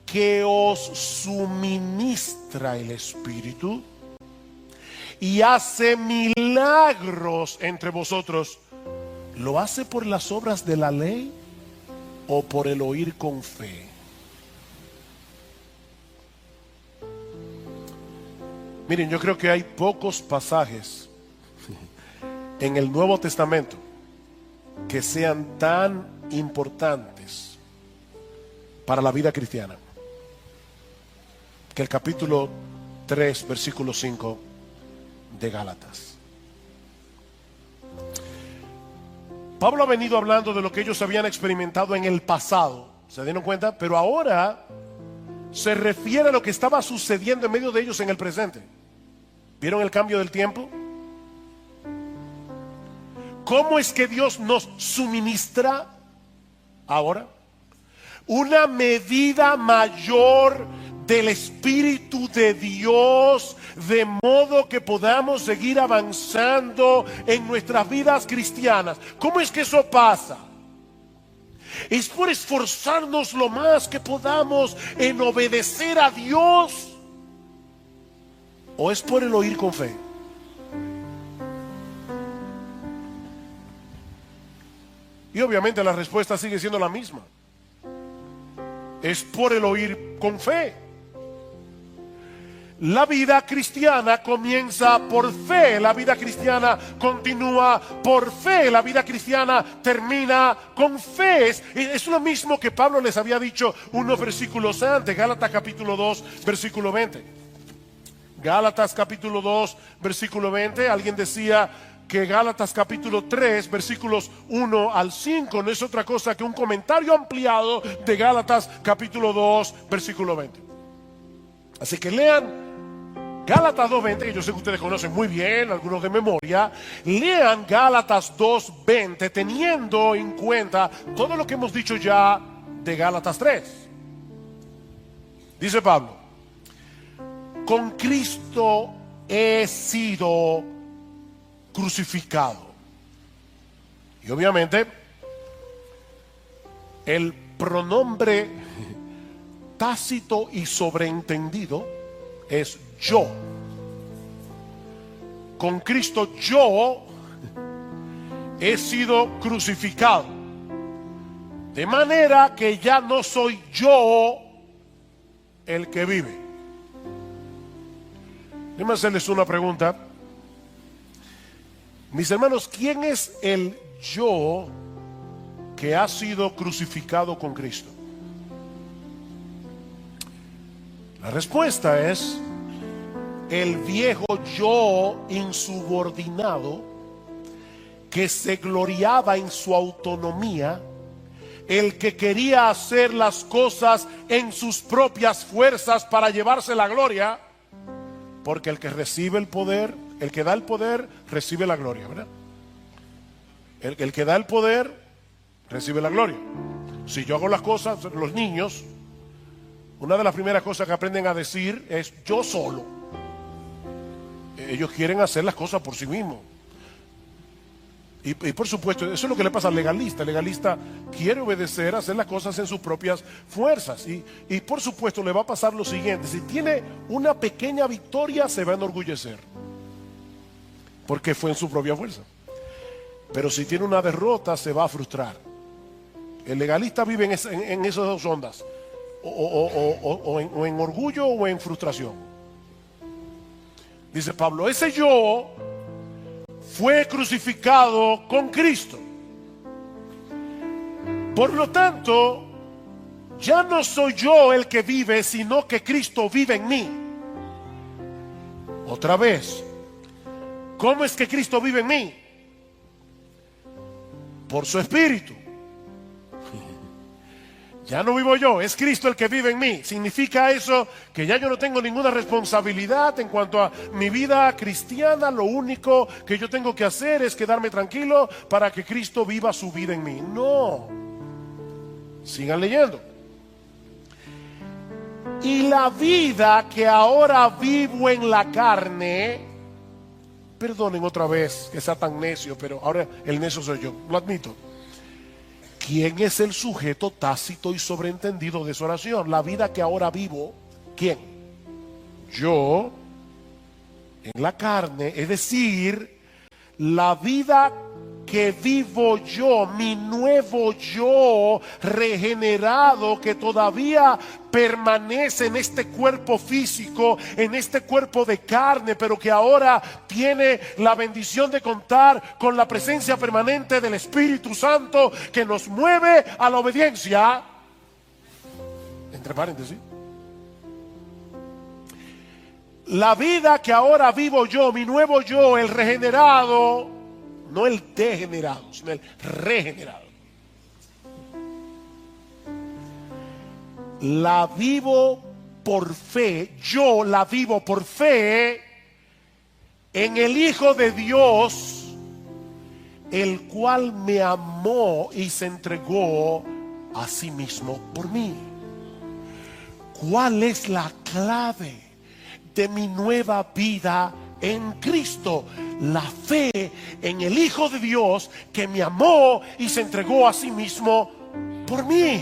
que os suministra el Espíritu y hace milagros entre vosotros, ¿lo hace por las obras de la ley o por el oír con fe? Miren, yo creo que hay pocos pasajes en el Nuevo Testamento que sean tan importantes para la vida cristiana que el capítulo 3, versículo 5 de Gálatas. Pablo ha venido hablando de lo que ellos habían experimentado en el pasado, ¿se dieron cuenta? Pero ahora se refiere a lo que estaba sucediendo en medio de ellos en el presente. ¿Vieron el cambio del tiempo? ¿cómo es que Dios nos suministra ahora? Una medida mayor del Espíritu de Dios, de modo que podamos seguir avanzando en nuestras vidas cristianas. ¿Cómo es que eso pasa? Es por esforzarnos lo más que podamos en obedecer a Dios, o es por el oír con fe. Y obviamente la respuesta sigue siendo la misma. Es por el oír con fe. La vida cristiana comienza por fe, la vida cristiana continúa por fe, la vida cristiana termina con fe. Es lo mismo que Pablo les había dicho unos versículos antes, Gálatas capítulo 2, versículo 20. Gálatas capítulo 2, versículo 20, alguien decía que Gálatas capítulo 3, versículos 1 al 5, no es otra cosa que un comentario ampliado de Gálatas capítulo 2, versículo 20. Así que lean Gálatas 2.20, que yo sé que ustedes conocen muy bien, algunos de memoria. Lean Gálatas 2.20 teniendo en cuenta todo lo que hemos dicho ya de Gálatas 3. Dice Pablo: con Cristo he sido crucificado. Y obviamente el pronombre tácito y sobreentendido es yo. Con Cristo yo he sido crucificado. De manera que ya no soy yo el que vive. Déjenme hacerles una pregunta. Mis hermanos, ¿quién es el yo que ha sido crucificado con Cristo? La respuesta es el viejo yo insubordinado que se gloriaba en su autonomía, el que quería hacer las cosas en sus propias fuerzas para llevarse la gloria, porque el que recibe el poder, el que da el poder, recibe la gloria, ¿verdad? El que da el poder, recibe la gloria. Si yo hago las cosas, los niños, una de las primeras cosas que aprenden a decir es yo solo. Ellos quieren hacer las cosas por sí mismos. Y por supuesto, eso es lo que le pasa al legalista. El legalista quiere obedecer, hacer las cosas en sus propias fuerzas. Y por supuesto le va a pasar lo siguiente: si tiene una pequeña victoria, se va a enorgullecer, porque fue en su propia fuerza. Pero si tiene una derrota, se va a frustrar. El legalista vive en esas dos ondas, o en orgullo o en frustración. Dice Pablo: ese yo fue crucificado con Cristo. Por lo tanto, ya no soy yo el que vive, sino que Cristo vive en mí. Otra vez, ¿cómo es que Cristo vive en mí? Por su Espíritu. Ya no vivo yo, es Cristo el que vive en mí. ¿Significa eso que ya yo no tengo ninguna responsabilidad en cuanto a mi vida cristiana? Lo único que yo tengo que hacer es quedarme tranquilo para que Cristo viva su vida en mí. No. Sigan leyendo. Y la vida que ahora vivo en la carne, perdonen otra vez que sea tan necio, pero ahora el necio soy yo, lo admito. ¿Quién es el sujeto tácito y sobreentendido de esa oración? La vida que ahora vivo, ¿quién? Yo, en la carne, es decir, la vida que vivo yo, mi nuevo yo regenerado que todavía permanece en este cuerpo físico, en este cuerpo de carne, pero que ahora tiene la bendición de contar con la presencia permanente del Espíritu Santo que nos mueve a la obediencia. Entre paréntesis. La vida que ahora vivo yo, mi nuevo yo, el regenerado, no el degenerado, sino el regenerado. La vivo por fe, yo la vivo por fe en el Hijo de Dios, el cual me amó y se entregó a sí mismo por mí. ¿Cuál es la clave de mi nueva vida en Cristo? La fe en el Hijo de Dios que me amó y se entregó a sí mismo por mí.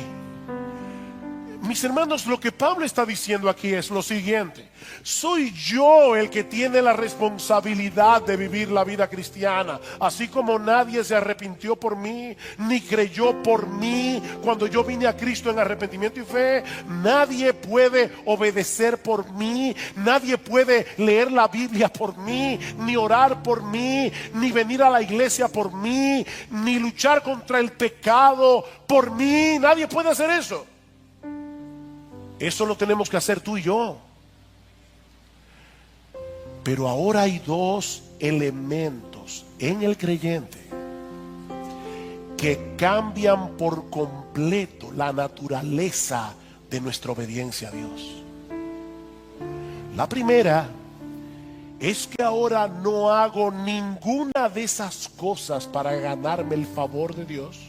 Mis hermanos, lo que Pablo está diciendo aquí es lo siguiente: soy yo el que tiene la responsabilidad de vivir la vida cristiana. Así como nadie se arrepintió por mí, ni creyó por mí cuando yo vine a Cristo en arrepentimiento y fe, nadie puede obedecer por mí, nadie puede leer la Biblia por mí, ni orar por mí, ni venir a la iglesia por mí, ni luchar contra el pecado por mí. Nadie puede hacer eso. Eso lo tenemos que hacer tú y yo. Pero ahora hay dos elementos en el creyente que cambian por completo la naturaleza de nuestra obediencia a Dios. La primera es que ahora no hago ninguna de esas cosas para ganarme el favor de Dios,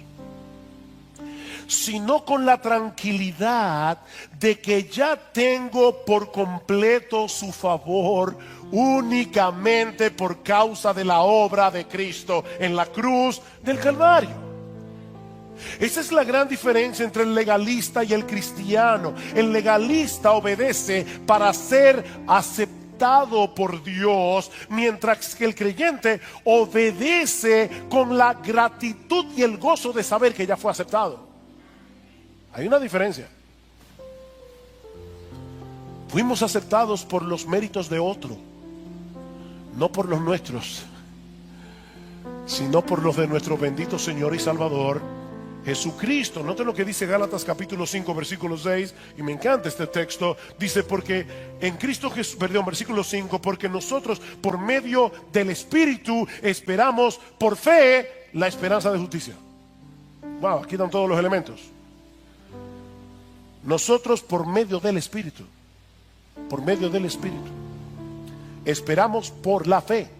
sino con la tranquilidad de que ya tengo por completo su favor únicamente por causa de la obra de Cristo en la cruz del Calvario. Esa es la gran diferencia entre el legalista y el cristiano. El legalista obedece para ser aceptado por Dios, mientras que el creyente obedece con la gratitud y el gozo de saber que ya fue aceptado. Hay una diferencia. Fuimos aceptados por los méritos de otro, no por los nuestros, sino por los de nuestro bendito Señor y Salvador Jesucristo. Noten lo que dice Gálatas capítulo 5 versículo 6, y me encanta este texto. Dice: porque en Cristo Jesús, versículo 5, porque nosotros por medio del Espíritu esperamos por fe la esperanza de justicia. Wow, aquí están todos los elementos. Nosotros por medio del Espíritu, esperamos por la fe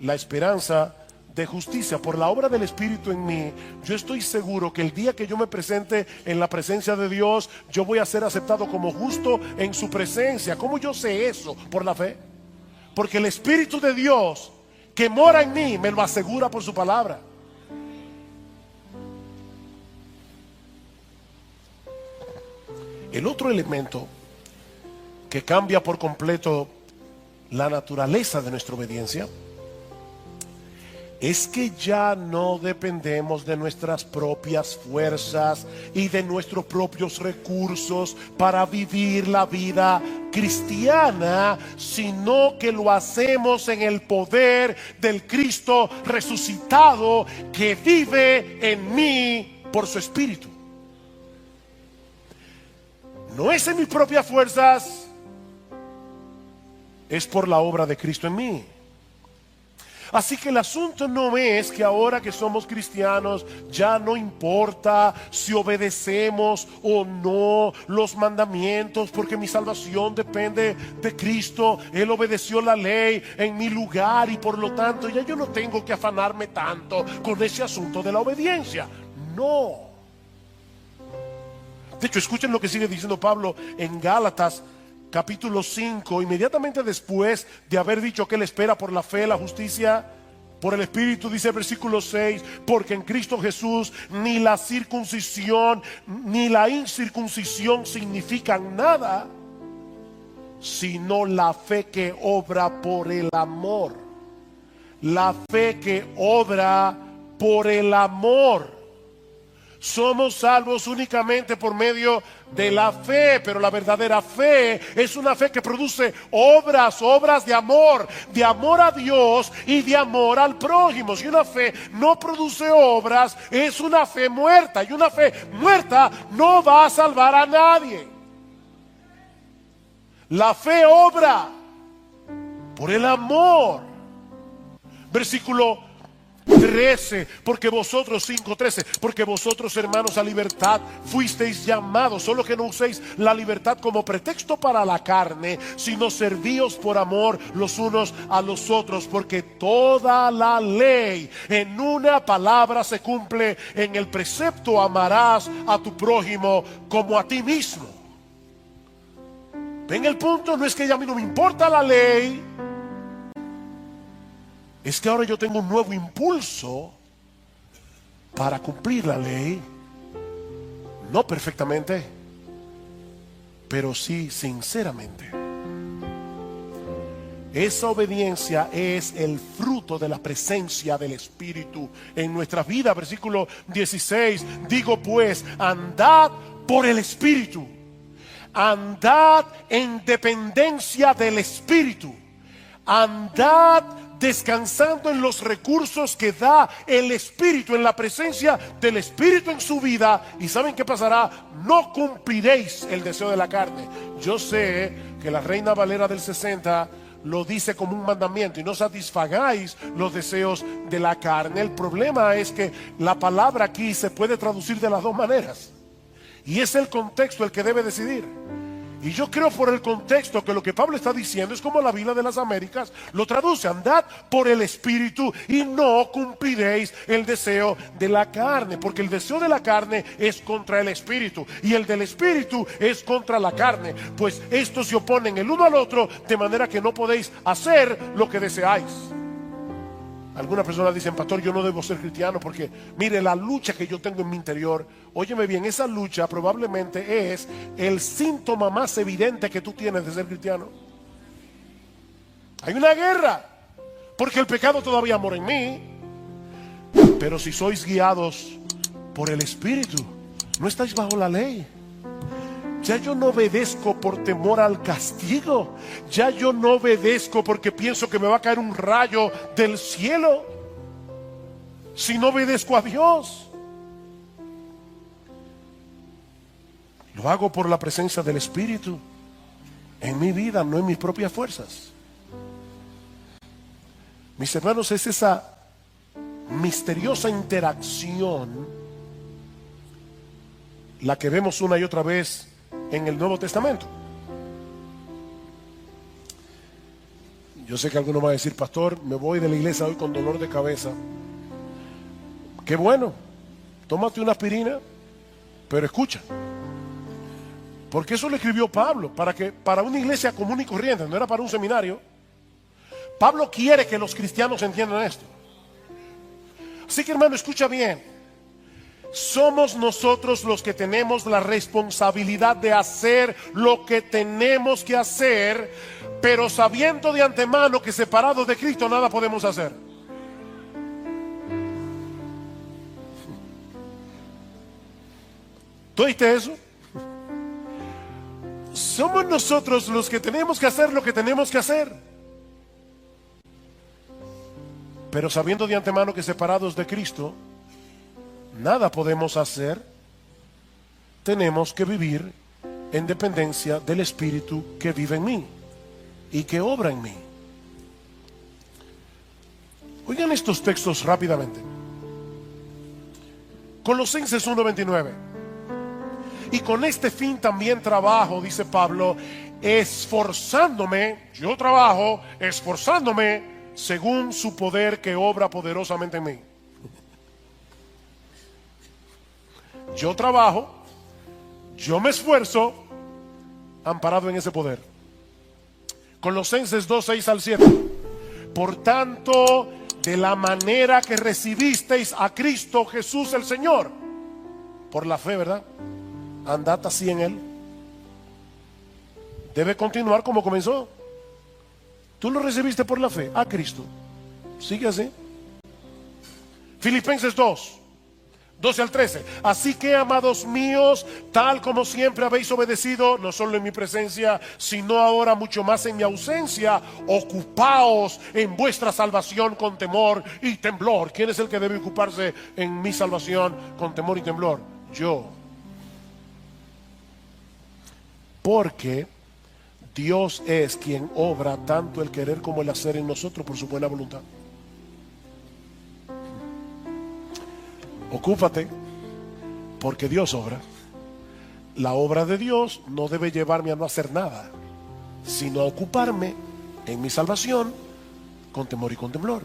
la esperanza de justicia. Por la obra del Espíritu en mí, yo estoy seguro que el día que yo me presente en la presencia de Dios, yo voy a ser aceptado como justo en su presencia. ¿Cómo yo sé eso? Por la fe. Porque el Espíritu de Dios que mora en mí me lo asegura por su palabra. El otro elemento que cambia por completo la naturaleza de nuestra obediencia es que ya no dependemos de nuestras propias fuerzas y de nuestros propios recursos para vivir la vida cristiana, sino que lo hacemos en el poder del Cristo resucitado que vive en mí por su Espíritu. No es en mis propias fuerzas, es por la obra de Cristo en mí. Así que el asunto no es que ahora que somos cristianos ya no importa si obedecemos o no los mandamientos, porque mi salvación depende de Cristo. Él obedeció la ley en mi lugar y por lo tanto ya yo no tengo que afanarme tanto con ese asunto de la obediencia. No. De hecho, escuchen lo que sigue diciendo Pablo en Gálatas capítulo 5, inmediatamente después de haber dicho que él espera por la fe, la justicia, por el Espíritu. Dice el versículo 6: porque en Cristo Jesús ni la circuncisión ni la incircuncisión significan nada, sino la fe que obra por el amor. La fe que obra por el amor. Somos salvos únicamente por medio de la fe, pero la verdadera fe es una fe que produce obras de amor a Dios y de amor al prójimo. Si una fe no produce obras, es una fe muerta, y una fe muerta no va a salvar a nadie. La fe obra por el amor. Versículo 13, porque vosotros, 5:13, porque vosotros, hermanos, a libertad fuisteis llamados, solo que no uséis la libertad como pretexto para la carne, sino servíos por amor los unos a los otros, porque toda la ley en una palabra se cumple en el precepto: amarás a tu prójimo como a ti mismo. ¿Ven el punto? No es que a mí no me importa la ley, es que ahora yo tengo un nuevo impulso para cumplir la ley. No perfectamente, pero sí sinceramente. Esa obediencia es el fruto de la presencia del Espíritu en nuestra vida. Versículo 16, digo pues, andad por el Espíritu. Andad en dependencia del Espíritu. Andad descansando en los recursos que da el Espíritu, en la presencia del Espíritu en su vida. ¿Y saben qué pasará? No cumpliréis el deseo de la carne. Yo sé que la Reina Valera del 60 lo dice como un mandamiento: y no satisfagáis los deseos de la carne. El problema es que la palabra aquí se puede traducir de las dos maneras, y es el contexto el que debe decidir. Y yo creo por el contexto que lo que Pablo está diciendo es como la Biblia de las Américas lo traduce: andad por el Espíritu y no cumpliréis el deseo de la carne, porque el deseo de la carne es contra el Espíritu y el del Espíritu es contra la carne, pues estos se oponen el uno al otro, de manera que no podéis hacer lo que deseáis. Algunas personas dicen: pastor, yo no debo ser cristiano porque mire la lucha que yo tengo en mi interior. Óyeme bien, esa lucha probablemente es el síntoma más evidente que tú tienes de ser cristiano. Hay una guerra porque el pecado todavía mora en mí. Pero si sois guiados por el Espíritu, no estáis bajo la ley. Ya yo no obedezco por temor al castigo. Ya yo no obedezco porque pienso que me va a caer un rayo del cielo. Si no obedezco a Dios, lo hago por la presencia del Espíritu en mi vida, no en mis propias fuerzas. Mis hermanos, es esa misteriosa interacción la que vemos una y otra vez en el Nuevo Testamento. Yo sé que alguno va a decir: pastor, me voy de la iglesia hoy con dolor de cabeza. Qué bueno, tómate una aspirina, pero escucha, porque eso lo escribió Pablo para una iglesia común y corriente, no era para un seminario. Pablo quiere que los cristianos entiendan esto. Así que, hermano, escucha bien. Somos nosotros los que tenemos la responsabilidad de hacer lo que tenemos que hacer, pero sabiendo de antemano que separados de Cristo nada podemos hacer. ¿Tú oíste eso? Somos nosotros los que tenemos que hacer lo que tenemos que hacer, pero sabiendo de antemano que separados de Cristo nada podemos hacer. Tenemos que vivir en dependencia del Espíritu que vive en mí y que obra en mí. Oigan estos textos rápidamente. Colosenses 1:29. Y con este fin también trabajo, dice Pablo, esforzándome. Yo trabajo esforzándome según su poder que obra poderosamente en mí. Yo trabajo, yo me esfuerzo, amparado en ese poder. Colosenses 2:6-7. Por tanto, de la manera que recibisteis a Cristo Jesús el Señor, por la fe, ¿verdad? Andad así en Él. Debe continuar como comenzó. Tú lo recibiste por la fe, a Cristo. Sigue así. Filipenses 2:12-13. Así que, amados míos, tal como siempre habéis obedecido, no solo en mi presencia, sino ahora mucho más en mi ausencia, ocupaos en vuestra salvación con temor y temblor. ¿Quién es el que debe ocuparse en mi salvación con temor y temblor? Yo. Porque Dios es quien obra tanto el querer como el hacer en nosotros por su buena voluntad. Ocúpate, porque Dios obra. La obra de Dios no debe llevarme a no hacer nada, sino a ocuparme en mi salvación con temor y con temblor.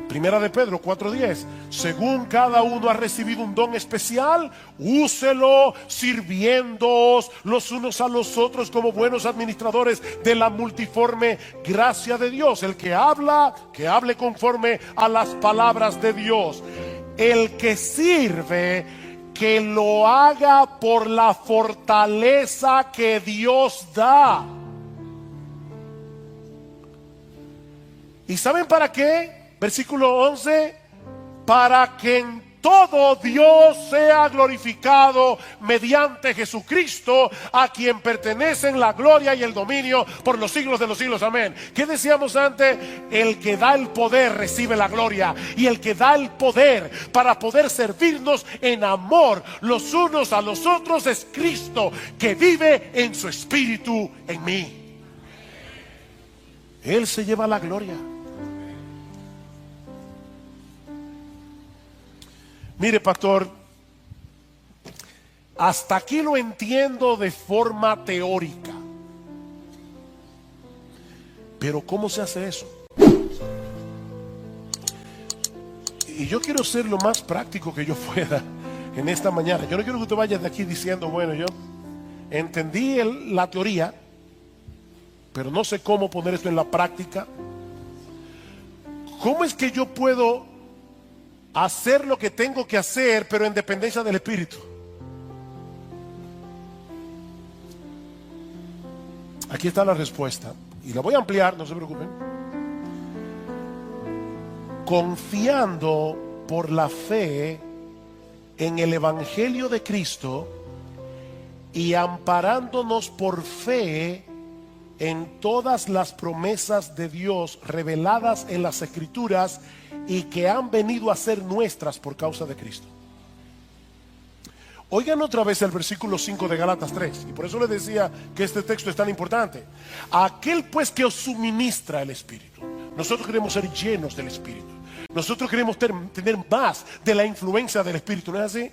Primera de Pedro 4:10. Según cada uno ha recibido un don especial, úselo sirviéndoos los unos a los otros como buenos administradores de la multiforme gracia de Dios. El que habla, que hable conforme a las palabras de Dios. El que sirve, que lo haga por la fortaleza que Dios da. ¿Y saben para qué? Versículo 11, para que en todo Dios sea glorificado mediante Jesucristo, a quien pertenecen la gloria y el dominio por los siglos de los siglos. Amén. ¿Qué decíamos antes? El que da el poder recibe la gloria, y el que da el poder para poder servirnos en amor los unos a los otros es Cristo, que vive en su espíritu en mí. Él se lleva la gloria. Mire, pastor, hasta aquí lo entiendo de forma teórica. Pero ¿cómo se hace eso? Y yo quiero ser lo más práctico que yo pueda en esta mañana. Yo no quiero que usted vaya de aquí diciendo, bueno, yo entendí la teoría, pero no sé cómo poner esto en la práctica. ¿Cómo es que yo puedo hacer lo que tengo que hacer, pero en dependencia del Espíritu? Aquí está la respuesta, y la voy a ampliar, no se preocupen. Confiando por la fe en el Evangelio de Cristo y amparándonos por fe en todas las promesas de Dios reveladas en las Escrituras y que han venido a ser nuestras por causa de Cristo. Oigan otra vez el versículo 5 de Gálatas 3, y por eso les decía que este texto es tan importante. Aquel pues que os suministra el Espíritu. Nosotros queremos ser llenos del Espíritu. Nosotros queremos tener más de la influencia del Espíritu, ¿no es así?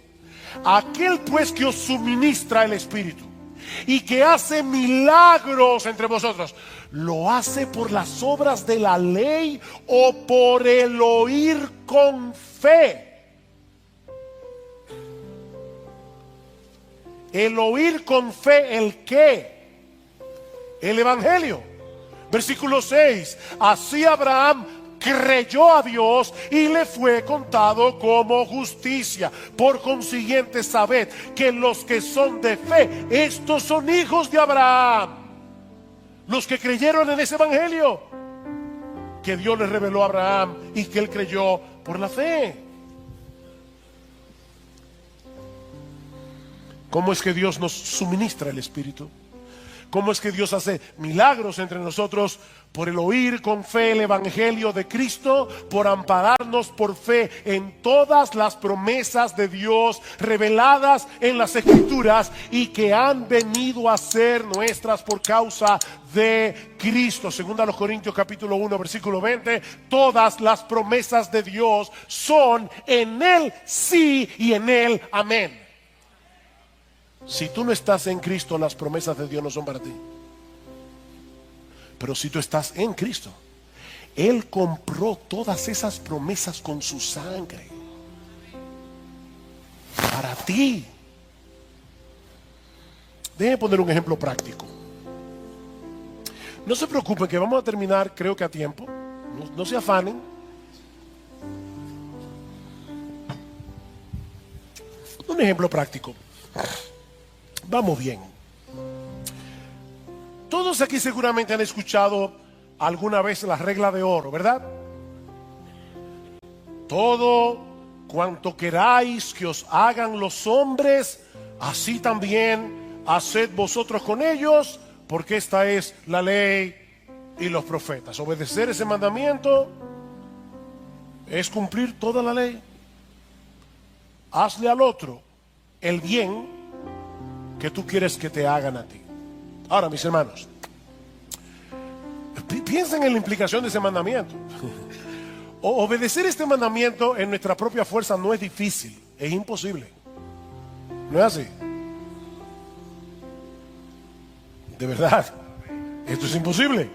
Aquel pues que os suministra el Espíritu y que hace milagros entre vosotros, ¿lo hace por las obras de la ley o por el oír con fe? El oír con fe, ¿el qué? El Evangelio. Versículo 6. Así Abraham creyó a Dios y le fue contado como justicia. Por consiguiente, sabed que los que son de fe, estos son hijos de Abraham. Los que creyeron en ese Evangelio que Dios le reveló a Abraham y que él creyó por la fe. ¿Cómo es que Dios nos suministra el Espíritu? ¿Cómo es que Dios hace milagros entre nosotros? Por el oír con fe el Evangelio de Cristo, por ampararnos por fe en todas las promesas de Dios reveladas en las Escrituras y que han venido a ser nuestras por causa de Cristo. Segunda a los Corintios capítulo 1 versículo 20. Todas las promesas de Dios son en Él sí y en Él amén. Si tú no estás en Cristo, las promesas de Dios no son para ti. Pero si tú estás en Cristo, Él compró todas esas promesas con su sangre para ti. Déjenme poner un ejemplo práctico. No se preocupen que vamos a terminar, creo que a tiempo. No se afanen. Un ejemplo práctico. Vamos bien. Todos aquí seguramente han escuchado alguna vez la regla de oro, ¿verdad? Todo cuanto queráis que os hagan los hombres, así también haced vosotros con ellos, porque esta es la ley y los profetas. Obedecer ese mandamiento es cumplir toda la ley. Hazle al otro el bien que tú quieres que te hagan a ti. Ahora, mis hermanos, piensen en la implicación de ese mandamiento. Obedecer este mandamiento en nuestra propia fuerza no es difícil, es imposible. ¿No es así? De verdad, esto es imposible.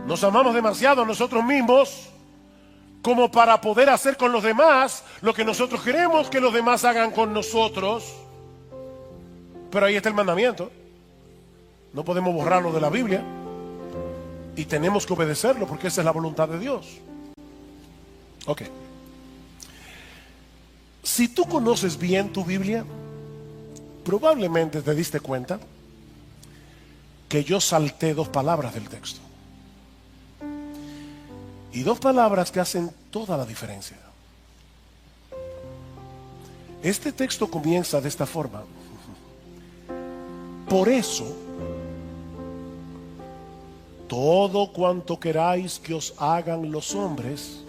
Nos amamos demasiado a nosotros mismos como para poder hacer con los demás lo que nosotros queremos que los demás hagan con nosotros. Pero ahí está el mandamiento. No podemos borrarlo de la Biblia. Y tenemos que obedecerlo porque esa es la voluntad de Dios. Ok. Si tú conoces bien tu Biblia, probablemente te diste cuenta que yo salté 2 palabras del texto. Y 2 palabras que hacen toda la diferencia. Este texto comienza de esta forma. Por eso, todo cuanto queráis que os hagan los hombres,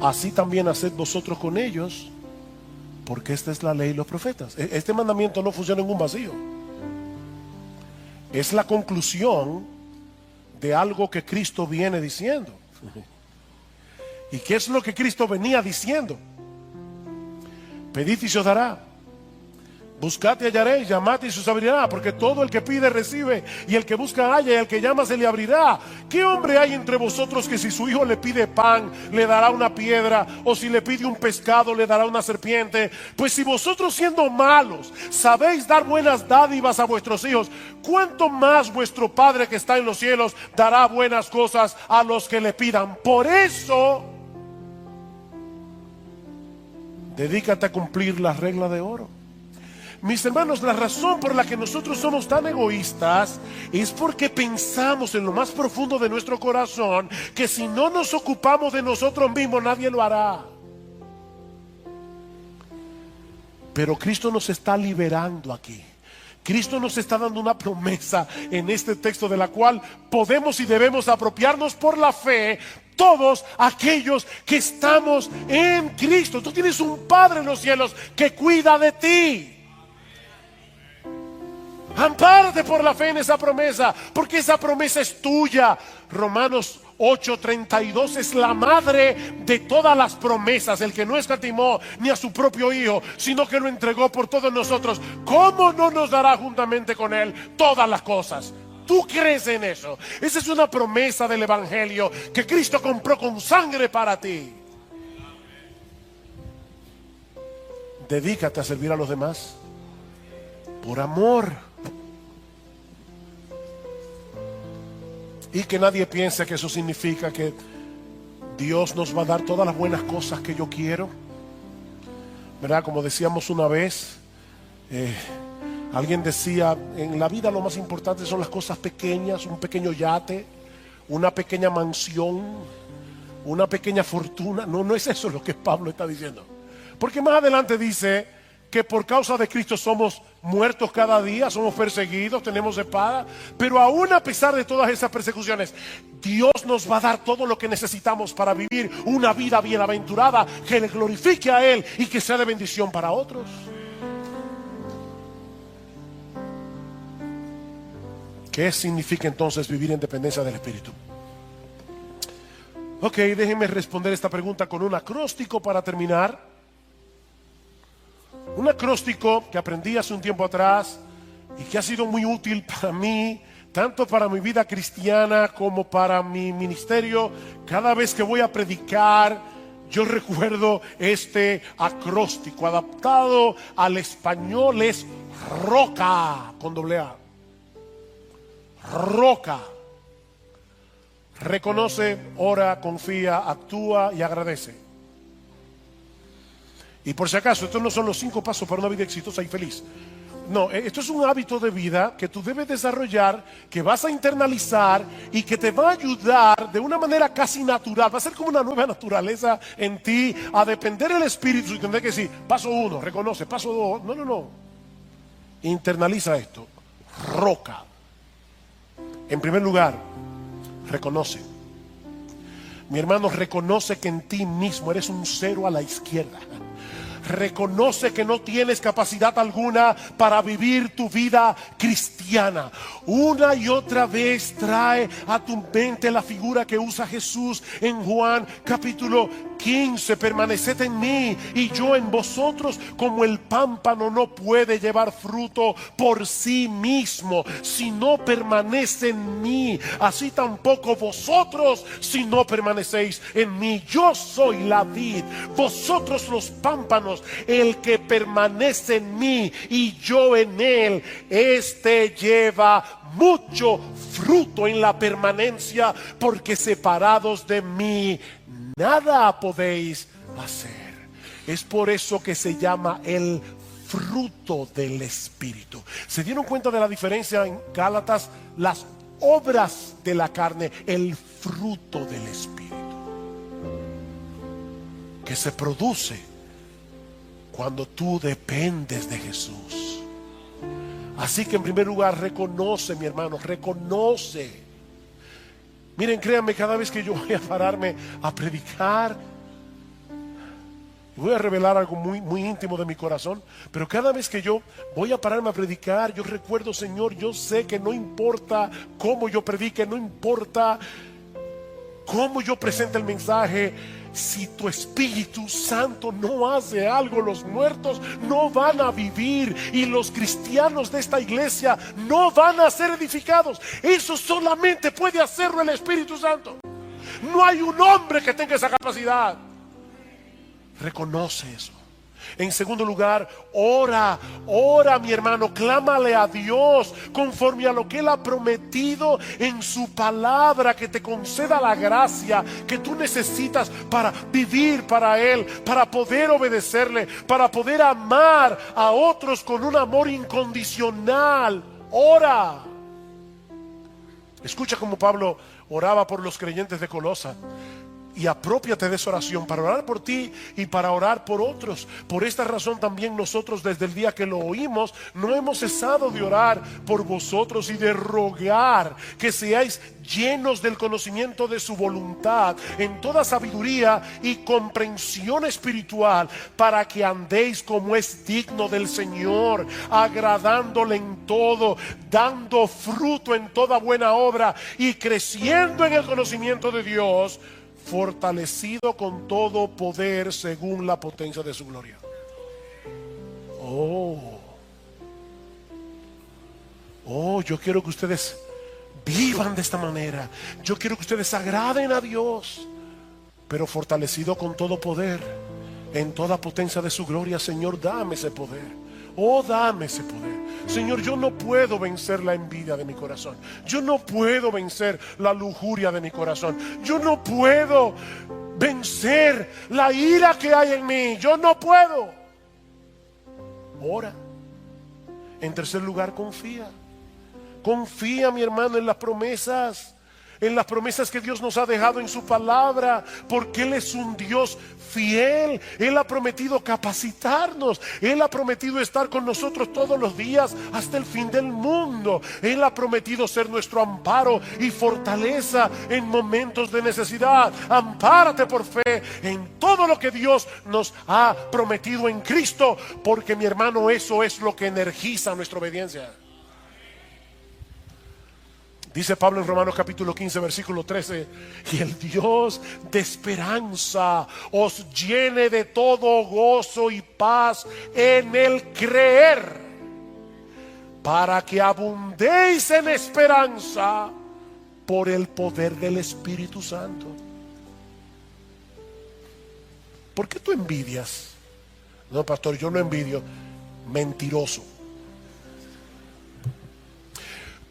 así también haced vosotros con ellos, porque esta es la ley y los profetas. Este mandamiento no funciona en un vacío. Es la conclusión de algo que Cristo viene diciendo. ¿Y qué es lo que Cristo venía diciendo? Pedid y se os dará. Buscad y hallaréis, llamad y se os abrirá, porque todo el que pide recibe, y el que busca halla, y el que llama se le abrirá. ¿Qué hombre hay entre vosotros que si su hijo le pide pan, le dará una piedra, o si le pide un pescado, le dará una serpiente? Pues si vosotros, siendo malos, sabéis dar buenas dádivas a vuestros hijos, ¿cuánto más vuestro Padre que está en los cielos dará buenas cosas a los que le pidan? Por eso, dedícate a cumplir la regla de oro. Mis hermanos, la razón por la que nosotros somos tan egoístas es porque pensamos en lo más profundo de nuestro corazón que si no nos ocupamos de nosotros mismos, nadie lo hará. Pero Cristo nos está liberando aquí. Cristo nos está dando una promesa en este texto de la cual podemos y debemos apropiarnos por la fe todos aquellos que estamos en Cristo. Tú tienes un Padre en los cielos que cuida de ti. Ampárate por la fe en esa promesa, porque esa promesa es tuya. Romanos 8:32 es la madre de todas las promesas. El que no escatimó ni a su propio Hijo, sino que lo entregó por todos nosotros, ¿cómo no nos dará juntamente con Él todas las cosas? ¿Tú crees en eso? Esa es una promesa del Evangelio que Cristo compró con sangre para ti. Dedícate a servir a los demás por amor. Y que nadie piense que eso significa que Dios nos va a dar todas las buenas cosas que yo quiero, ¿verdad? Como decíamos una vez, alguien decía, en la vida lo más importante son las cosas pequeñas, un pequeño yate, una pequeña mansión, una pequeña fortuna. No es eso lo que Pablo está diciendo. Porque más adelante dice que por causa de Cristo somos muertos cada día, somos perseguidos, tenemos espada, pero aún a pesar de todas esas persecuciones, Dios nos va a dar todo lo que necesitamos para vivir una vida bienaventurada, que le glorifique a Él y que sea de bendición para otros. ¿Qué significa entonces vivir en dependencia del Espíritu? Ok, déjenme responder esta pregunta con un acróstico para terminar. Un acróstico que aprendí hace un tiempo atrás y que ha sido muy útil para mí, tanto para mi vida cristiana como para mi ministerio. Cada vez que voy a predicar, yo recuerdo este acróstico. Adaptado al español es ROCA, con doble A. ROCA. Reconoce, ora, confía, actúa y agradece. Y por si acaso, estos no son los 5 pasos para una vida exitosa y feliz. No, esto es un hábito de vida que tú debes desarrollar, que vas a internalizar y que te va a ayudar de una manera casi natural. Va a ser como una nueva naturaleza en ti, a depender del Espíritu y tener que decir, paso 1, reconoce, paso 2. No. Internaliza esto. ROCA. En primer lugar, reconoce. Mi hermano, reconoce que en ti mismo eres un 0 a la izquierda. reconoce que no tienes capacidad alguna para vivir tu vida cristiana. Una y otra vez trae a tu mente la figura que usa Jesús en Juan capítulo 15. Permaneced en mí y yo en vosotros, como el pámpano no puede llevar fruto por sí mismo si no permanece en mí, así tampoco vosotros si no permanecéis en mí. Yo soy la vid, vosotros los pámpanos. El que permanece en mí y yo en él, este lleva mucho fruto en la permanencia, porque separados de mí nada podéis hacer. Es por eso que se llama el fruto del Espíritu. ¿Se dieron cuenta de la diferencia en Gálatas? Las obras de la carne, el fruto del Espíritu, que se produce cuando tú dependes de Jesús. Así que en primer lugar, reconoce, mi hermano, reconoce. Miren, créanme, cada vez que yo voy a pararme a predicar, voy a revelar algo muy, muy íntimo de mi corazón, pero cada vez que yo voy a pararme a predicar, yo recuerdo, Señor, yo sé que no importa cómo yo predique, no importa cómo yo presente el mensaje, si tu Espíritu Santo no hace algo, los muertos no van a vivir y los cristianos de esta iglesia no van a ser edificados. Eso solamente puede hacerlo el Espíritu Santo. No hay un hombre que tenga esa capacidad. Reconoce eso. En segundo lugar, ora, mi hermano, clámale a Dios conforme a lo que Él ha prometido en su palabra, que te conceda la gracia que tú necesitas para vivir para Él, para poder obedecerle, para poder amar a otros con un amor incondicional. Ora. Escucha cómo Pablo oraba por los creyentes de Colosa. Y aprópiate de esa oración para orar por ti y para orar por otros. Por esta razón también nosotros, desde el día que lo oímos, no hemos cesado de orar por vosotros y de rogar que seáis llenos del conocimiento de su voluntad, en toda sabiduría y comprensión espiritual, para que andéis como es digno del Señor, agradándole en todo, dando fruto en toda buena obra y creciendo en el conocimiento de Dios, fortalecido con todo poder según la potencia de su gloria. Yo quiero que ustedes vivan de esta manera. Yo quiero que ustedes agraden a Dios, pero fortalecido con todo poder en toda potencia de su gloria. Señor, dame ese poder. Dame ese poder. Señor, yo no puedo vencer la envidia de mi corazón. Yo no puedo vencer la lujuria de mi corazón. Yo no puedo vencer la ira que hay en mí. Yo no puedo. Ora. En tercer lugar, confía. Confía, mi hermano, en las promesas. En las promesas que Dios nos ha dejado en su palabra, porque Él es un Dios fiel. Él ha prometido capacitarnos. Él ha prometido estar con nosotros todos los días hasta el fin del mundo. Él ha prometido ser nuestro amparo y fortaleza en momentos de necesidad. Ampárate por fe en todo lo que Dios nos ha prometido en Cristo, porque, mi hermano, eso es lo que energiza nuestra obediencia. Dice Pablo en Romanos capítulo 15 versículo 13: y el Dios de esperanza os llene de todo gozo y paz en el creer, para que abundéis en esperanza por el poder del Espíritu Santo. ¿Por qué tú envidias? No, pastor, yo no envidio. Mentiroso.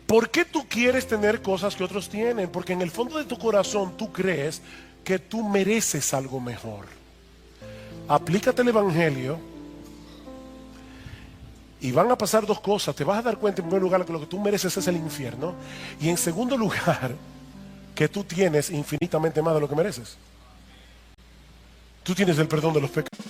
¿Por qué tú quieres tener cosas que otros tienen? Porque en el fondo de tu corazón tú crees que tú mereces algo mejor. Aplícate el Evangelio y van a pasar dos cosas. Te vas a dar cuenta, en primer lugar, que lo que tú mereces es el infierno, y en segundo lugar, que tú tienes infinitamente más de lo que mereces. Tú tienes el perdón de los pecados.